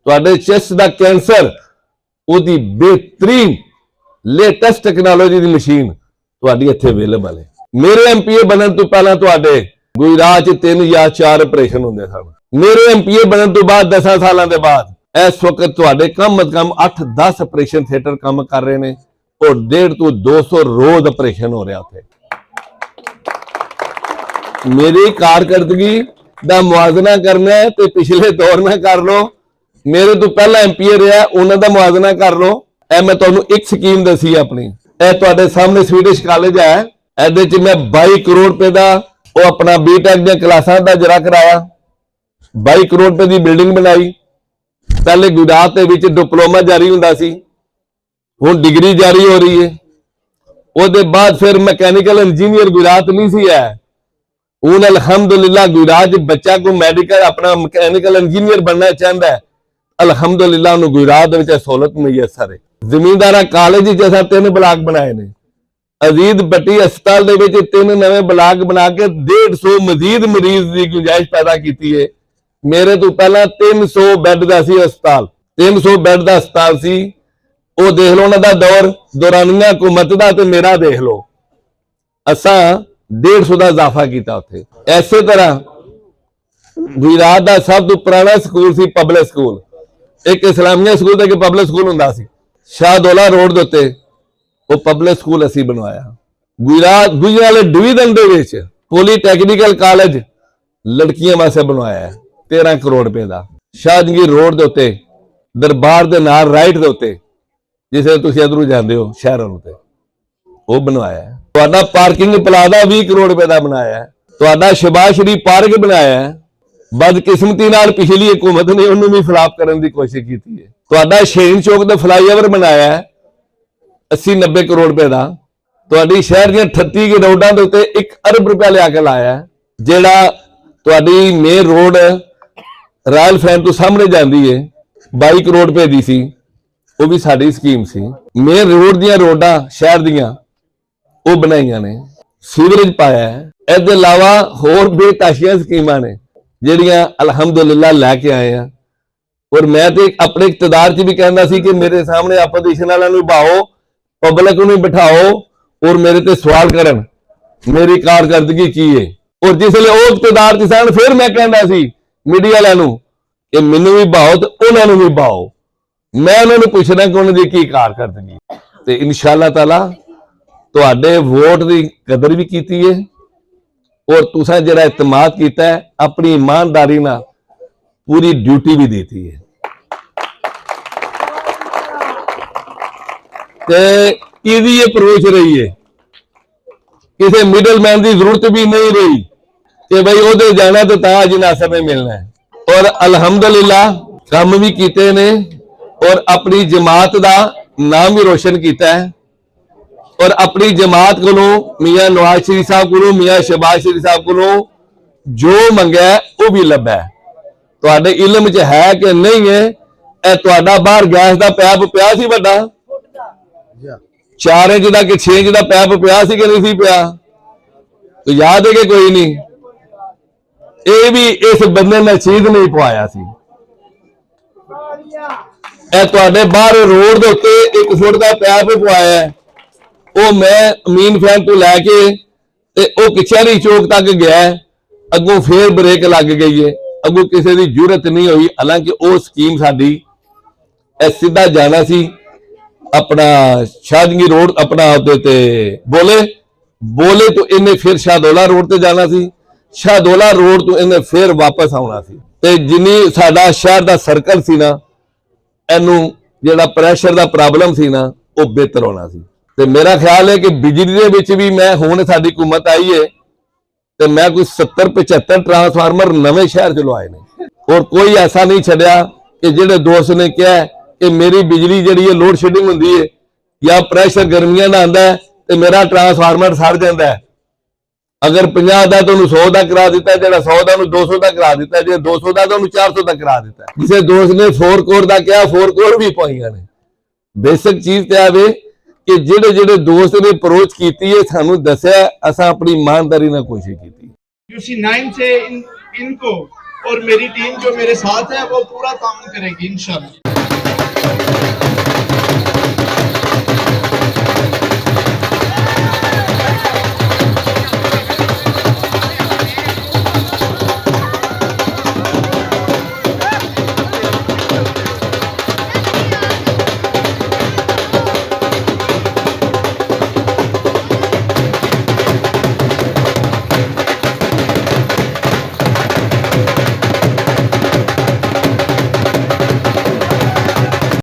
ਤੁਹਾਡੇ ਚੈਸਟ ਦਾ ਕੈਂਸਰ, ਉਹਦੀ ਬਿਹਤਰੀਨ ਲੇਟੈਸਟ ਟੈਕਨੋਲੋਜੀ ਦੀ ਮਸ਼ੀਨ ਤੁਹਾਡੀ ਇੱਥੇ ਅਵੇਲੇਬਲ ਹੈ। ਮੇਰੇ ਐਮਪੀਏ ਬਣਨ ਤੋਂ ਪਹਿਲਾਂ ਤੁਹਾਡੇ ਗੁਜਰਾਤ 'ਚ 3 ਜਾਂ 4 ਆਪਰੇਸ਼ਨ ਹੁੰਦੇ ਸਨ। ਮੇਰੇ ਐਮਪੀਏ ਬਣਨ ਤੋਂ ਬਾਅਦ 10 ਸਾਲਾਂ ਦੇ ਬਾਅਦ ਇਸ ਵਕਤ ਤੁਹਾਡੇ ਕਮ ਅਜ਼ ਕਮ 8-10 ਆਪਰੇਸ਼ਨ ਥੀਏਟਰ ਕੰਮ ਕਰ ਰਹੇ ਨੇ, ਔਰ 150 ਤੋਂ 200 ਰੋਜ਼ ਆਪਰੇਸ਼ਨ ਹੋ ਰਿਹਾ ਉੱਥੇ। ਮੇਰੀ ਕਾਰਕਰਦਗੀ ਦਾ ਮੁਆਜ਼ਨਾ ਕਰਨਾ ਹੈ ਤੇ ਪਿਛਲੇ ਦੌਰ ਨਾਲ ਕਰ ਲਓ। ਮੇਰੇ ਤੋਂ ਪਹਿਲਾਂ ਐਮਪੀਏ ਰਿਹਾ, ਉਹਨਾਂ ਦਾ ਮੁਆਜ਼ਨਾ ਕਰ ਲਓ। ਇਹ ਮੈਂ ਤੁਹਾਨੂੰ ਇੱਕ ਸਕੀਮ ਦੱਸੀ ਆਪਣੀ, ਇਹ ਤੁਹਾਡੇ ਸਾਹਮਣੇ ਸਵੀਡਿਸ਼ ਕਾਲਜ ਹੈ, ਇਹਦੇ 'ਚ ਮੈਂ 22 ਕਰੋੜ ਰੁਪਏ ਦਾ ਉਹ ਆਪਣਾ ਬੀਟੈਕ ਦੀਆਂ ਕਲਾਸਾਂ ਦਾ ਜਰਾ ਕਰਾਇਆ। 22 ਕਰੋੜ ਰੁਪਏ ਦੀ ਬਿਲਡਿੰਗ ਬਣਾਈ। ਪਹਿਲੇ ਗੁਜਰਾਤ ਦੇ ਵਿੱਚ ਡਿਪਲੋਮਾ ਜਾਰੀ ਹੁੰਦਾ ਸੀ, ਹੁਣ ਡਿਗਰੀ ਜਾਰੀ ਹੋ ਰਹੀ ਹੈ। ਉਹਦੇ ਬਾਅਦ ਫਿਰ ਮੈਕੈਨੀਕਲ ਇੰਜੀਨੀਅਰ ਗੁਜਰਾਤ ਨਹੀਂ ਸੀ ਹੈ, ਹੁਣ ਅਲਹਮਦੁਲਿਲਾ ਗੁਜਰਾਤ 'ਚ ਬੱਚਾ ਕੋਈ ਮੈਡੀਕਲ ਆਪਣਾ ਮੈਕੈਨੀਕਲ ਇੰਜੀਨੀਅਰ ਬਣਨਾ ਚਾਹੁੰਦਾ ਹੈ, ਅਲਹਮਦੁਲਿਲਾ ਉਹਨੂੰ ਗੁਜਰਾਤ ਦੇ ਵਿੱਚ ਸਹੂਲਤ ਮੁਯੱਸਰ ਹੈ। ਜ਼ਮੀਂਦਾਰਾ ਕਾਲਜ 'ਚ ਅਸਾਂ 3 ਬਲਾਕ ਬਣਾਏ ਨੇ। ਅਜ਼ੀਜ਼ ਭੱਟੀ ਹਸਪਤਾਲ ਦੇ ਵਿੱਚ 3 ਨਵੇਂ ਬਲਾਕ ਬਣਾ ਕੇ 150 ਮਜ਼ੀਦ ਮਰੀਜ਼ ਦੀ ਗੁੰਜਾਇਸ਼ ਪੈਦਾ ਕੀਤੀ ਹੈ। ਮੇਰੇ ਤੋਂ ਪਹਿਲਾਂ 300 ਬੈੱਡ ਦਾ ਸੀ ਹਸਪਤਾਲ, 300 ਬੈੱਡ ਦਾ ਹਸਪਤਾਲ ਸੀ। ਉਹ ਦੇਖ ਲਓ ਉਹਨਾਂ ਦਾ ਦੌਰ ਦੌਰਾਨੀਆ ਹਕੂਮਤ ਦਾ ਤੇ ਮੇਰਾ ਦੇਖ ਲਓ, ਅਸਾਂ 150 ਦਾ ਇਜ਼ਾਫਾ ਕੀਤਾ ਉੱਥੇ। ਐਸੇ ਤਰ੍ਹਾਂ ਗੁਜਰਾਤ ਦਾ ਸਭ ਤੋਂ ਪੁਰਾਣਾ ਸਕੂਲ ਸੀ ਪਬਲਿਕ ਸਕੂਲ, ਇੱਕ ਇਸਲਾਮੀਆ ਸਕੂਲ ਤੇ ਇੱਕ ਪਬਲਿਕ ਸਕੂਲ ਹੁੰਦਾ ਸੀ। ਸ਼ਾਹਦੌਲਾ ਰੋਡ ਦੇ ਉੱਤੇ ਉਹ ਪਬਲਿਕ ਸਕੂਲ ਅਸੀਂ ਬਣਵਾਇਆ। ਗੁਜਰਾਤ ਡਿਵੀਜ਼ਨ ਦੇ ਵਿੱਚ ਪੋਲੀਟੈਕਨੀਕਲ ਕਾਲਜ ਲੜਕੀਆਂ ਵਾਸਤੇ ਬਣਵਾਇਆ ਹੈ 13 ਕਰੋੜ ਰੁਪਏ ਦਾ। ਸ਼ਾਹਜਹਾਂਗੀਰ ਰੋਡ ਦੇ ਉੱਤੇ ਦਰਬਾਰ ਦੇ ਨਾਲ ਰਾਈਟ ਦੇ ਉੱਤੇ, ਜਿਸੇ ਤੁਸੀਂ ਇਧਰੋਂ ਜਾਂਦੇ ਹੋ ਸ਼ਹਿਰਾਂ ਨੂੰ, ਤੇ ਉਹ ਬਣਵਾਇਆ ਹੈ। ਤੁਹਾਡਾ ਪਾਰਕਿੰਗ ਪਲਾਜ਼ਾ 20 ਕਰੋੜ ਰੁਪਏ ਦਾ ਬਣਾਇਆ ਹੈ। ਤੁਹਾਡਾ ਸ਼ਬਾਸ਼ ਸ਼ਰੀਫ ਪਾਰਕ ਬਣਾਇਆ ਹੈ। ਬਦਕਿਸਮਤੀ ਨਾਲ ਪਿਛਲੀ ਹਕੂਮਤ ਨੇ ਉਹਨੂੰ ਵੀ ਫਲਾਪ ਕਰਨ ਦੀ ਕੋਸ਼ਿਸ਼ ਕੀਤੀ ਹੈ। ਤੁਹਾਡਾ ਸ਼ਹੀਨ ਚੌਕ ਦਾ ਫਲਾਈਓਵਰ ਬਣਾਇਆ ਹੈ 80-90 ਕਰੋੜ ਰੁਪਏ ਦਾ। ਤੁਹਾਡੀ ਸ਼ਹਿਰ ਦੀਆਂ 38 ਰੋਡਾਂ ਦੇ ਉੱਤੇ 1 ਅਰਬ ਰੁਪਏ ਲਿਆ ਕੇ ਲਾਇਆ ਹੈ। ਜਿਹੜਾ ਤੁਹਾਡੀ ਮੇਨ ਰੋਡ ਰਾਇਲ ਫੈਨ ਤੋਂ ਸਾਹਮਣੇ ਜਾਂਦੀ ਹੈ 22 ਕਰੋੜ ਰੁਪਏ ਦੀ ਸੀ, ਉਹ ਵੀ ਸਾਡੀ ਸਕੀਮ ਸੀ। ਮੇਨ ਰੋਡ ਦੀਆਂ ਰੋਡਾਂ ਸ਼ਹਿਰ ਦੀਆਂ ਉਹ ਬਣਾਈਆਂ ਨੇ, ਸੀਵਰੇਜ ਪਾਇਆ ਹੈ। ਇਹਦੇ ਇਲਾਵਾ ਹੋਰ ਬੇਤਾਸ਼ੀਆਂ ਸਕੀਮਾਂ ਨੇ ਜਿਹੜੀਆਂ ਅਲਹਮਦੁਲਿਲਾ ਲੈ ਕੇ ਆਏ ਆ। ਔਰ ਮੈਂ ਤੇ ਆਪਣੇ ਇਕਤਦਾਰ 'ਚ ਵੀ ਕਹਿੰਦਾ ਸੀ ਕਿ ਮੇਰੇ ਸਾਹਮਣੇ ਆਪੋਜੀਸ਼ਨ ਵਾਲਿਆਂ ਨੂੰ ਬਿਠਾਓ, ਪਬਲਿਕ ਨੂੰ ਬਿਠਾਓ ਔਰ ਮੇਰੇ ਤੇ ਸਵਾਲ ਕਰਨ ਮੇਰੀ ਕਾਰਗਰਦਗੀ ਕੀ ਹੈ। ਔਰ ਜਿਸ ਵੇਲੇ ਉਹ ਇਕਤਦਾਰ 'ਚ ਸਨ ਫਿਰ ਮੈਂ ਕਹਿੰਦਾ ਸੀ ਮੀਡੀਆ ਵਾਲਿਆਂ ਨੂੰ ਕਿ ਮੈਨੂੰ ਵੀ ਬਾਓ ਤੇ ਉਹਨਾਂ ਨੂੰ ਵੀ ਬਾਓ, ਮੈਂ ਉਹਨਾਂ ਨੂੰ ਪੁੱਛਣਾ ਕਿ ਉਹਨਾਂ ਦੀ ਕੀ ਕਾਰਗਰਦਗੀ। ਤੇ ਇਨਸ਼ਾਅੱਲਾ ਤਾਲਾ ਤੁਹਾਡੇ ਵੋਟ ਦੀ ਕਦਰ ਵੀ ਕੀਤੀ ਹੈ ਔਰ ਤੁਸੀਂ ਜਿਹੜਾ ਇਤਮਾਦ ਕੀਤਾ ਹੈ ਆਪਣੀ ਇਮਾਨਦਾਰੀ ਨਾਲ ਪੂਰੀ ਡਿਊਟੀ ਵੀ ਦਿੱਤੀ ਹੈ। ਤੇ ਇਹਦੀ ਅਪਰੋਚ ਰਹੀ ਹੈ, ਕਿਸੇ ਮਿਡਲਮੈਨ ਦੀ ਜ਼ਰੂਰਤ ਵੀ ਨਹੀਂ ਰਹੀ ਕਿ ਭਾਈ ਉਹਦੇ ਜਾਣਾ ਤੇ ਤਾਂ ਅੱਜ ਨਾਸਰ ਨੇ ਮਿਲਣਾ ਹੈ। ਔਰ ਅਲਹਮਦੁਲਿਲਾ ਕੰਮ ਵੀ ਕੀਤੇ ਨੇ ਔਰ ਆਪਣੀ ਜਮਾਤ ਦਾ ਨਾਮ ਵੀ ਰੋਸ਼ਨ ਕੀਤਾ ਹੈ। ਔਰ ਆਪਣੀ ਜਮਾਤ ਕੋਲੋਂ ਮੀਆਂ ਨਵਾਜ਼ ਸ਼ਰੀਫ ਸਾਹਿਬ ਕੋਲੋਂ, ਮੀਆਂ ਸ਼ਹਿਬਾਜ਼ ਸ਼ਰੀਫ ਸਾਹਿਬ ਕੋਲੋਂ ਜੋ ਮੰਗਿਆ ਉਹ ਵੀ ਲੱਭਾ। ਤੁਹਾਡੇ ਇਲਮ 'ਚ ਹੈ ਕਿ ਨਹੀਂ ਹੈ? ਇਹ ਤੁਹਾਡਾ ਬਾਹਰ ਗੈਸ ਦਾ ਪੈਪ ਪਿਆ ਸੀ ਵੱਡਾ 4 ਇੰਚ ਦਾ ਕਿ 6 ਇੰਚ ਦਾ ਪੈਪ ਪਿਆ ਸੀ ਕਿ ਨਹੀਂ ਸੀ ਪਿਆ? ਯਾਦ ਹੈ ਕਿ ਕੋਈ ਨਹੀਂ? ਇਹ ਵੀ ਇਸ ਬੰਦੇ ਨੇ ਚੀਜ਼ ਨਹੀਂ ਪਵਾਇਆ ਸੀ। ਇਹ ਤੁਹਾਡੇ ਬਾਹਰ ਰੋਡ ਦੇ ਉੱਤੇ 1 ਫੁੱਟ ਦਾ ਪੈਪ ਪਵਾਇਆ ਹੈ। ਉਹ ਮੈਂ ਅਮੀਨ ਫੈਨ ਤੋਂ ਲੈ ਕੇ ਤੇ ਉਹ ਕਿਚਾਰੀ ਚੌਕ ਤੱਕ ਗਿਆ, ਅੱਗੋਂ ਫੇਰ ਬ੍ਰੇਕ ਲੱਗ ਗਈ ਹੈ, ਅੱਗੋਂ ਕਿਸੇ ਦੀ ਜ਼ਰੂਰਤ ਨਹੀਂ ਹੋਈ। ਹਾਲਾਂਕਿ ਉਹ ਸਕੀਮ ਸਾਡੀ ਇਹ ਸਿੱਧਾ ਜਾਣਾ ਸੀ ਆਪਣਾ ਸ਼ਾਹਜਹਾਂਗੀਰ ਰੋਡ, ਆਪਣਾ ਉਹਦੇ ਤੇ ਬੋਲੇ ਤੋਂ ਇਹਨੇ ਫਿਰ ਸ਼ਾਹਦੌਲਾ ਰੋਡ ਤੇ ਜਾਣਾ ਸੀ, ਸ਼ਾਹਦੌਲਾ ਰੋਡ ਤੋਂ ਇਹਨੇ ਫਿਰ ਵਾਪਸ ਆਉਣਾ ਸੀ। ਤੇ ਜਿੰਨੀ ਸਾਡਾ ਸ਼ਹਿਰ ਦਾ ਸਰਕਲ ਸੀ ਨਾ, ਇਹਨੂੰ ਜਿਹੜਾ ਪ੍ਰੈਸ਼ਰ ਦਾ ਪ੍ਰੋਬਲਮ ਸੀ ਨਾ, ਉਹ ਬਿਹਤਰ ਹੋਣਾ ਸੀ। ਤੇ ਮੇਰਾ ਖਿਆਲ ਹੈ ਕਿ ਬਿਜਲੀ ਦੇ ਵਿੱਚ ਵੀ ਮੈਂ ਹੁਣ ਸਾਡੀ ਹਕੂਮਤ ਆਈ ਹੈ ਤੇ ਮੈਂ ਕੋਈ 70-75 ਟਰਾਂਸਫਾਰਮਰ ਨਵੇਂ ਸ਼ਹਿਰ ਚ ਲਵਾਏ ਨੇ। ਔਰ ਕੋਈ ਐਸਾ ਨਹੀਂ ਛੱਡਿਆ ਕਿ ਜਿਹੜੇ ਦੋਸਤ ਨੇ ਕਿਹਾ ਕਿ ਮੇਰੀ ਬਿਜਲੀ ਜਿਹੜੀ ਹੈ ਲੋਡ ਸ਼ੈਡਿੰਗ ਹੁੰਦੀ ਹੈ ਜਾਂ ਪ੍ਰੈਸ਼ਰ ਗਰਮੀਆਂ ਦਾ ਆਉਂਦਾ ਹੈ ਤੇ ਮੇਰਾ ਟਰਾਂਸਫਾਰਮਰ ਸੜ ਜਾਂਦਾ ਹੈ। ਅਗਰ 50 ਦਾ ਤੁਹਾਨੂੰ 100 ਦਾ ਕਰਾ ਦਿੱਤਾ, ਜਿਹੜਾ 100 ਦਾ ਉਹਨੂੰ 200 ਦਾ ਕਰਾ ਦਿੱਤਾ, ਜੇ 200 ਦਾ ਤੁਹਾਨੂੰ 400 ਦਾ ਕਰਾ ਦਿੱਤਾ। ਕਿਸੇ ਦੋਸਤ ਨੇ 4 ਕੋਰ ਦਾ ਕਿਹਾ, 4 ਕੋਰ ਵੀ ਪਾਈਆਂ ਨੇ। ਬੇਸਿਕ ਚੀਜ਼ ਤੇ ਆਵੇ ਕਿ ਜਿਹੜੇ ਦੋਸਤ ਨੇ ਅਪਰੋਚ ਕੀਤੀ ਹੈ ਸਾਨੂੰ ਦੱਸਿਆ, ਅਸਾਂ ਆਪਣੀ ईमानदारी ਨਾਲ कोशिश की। UC9 से इनको और मेरी टीम जो मेरे साथ है वो पूरा काम करेगी इंशाल्लाह।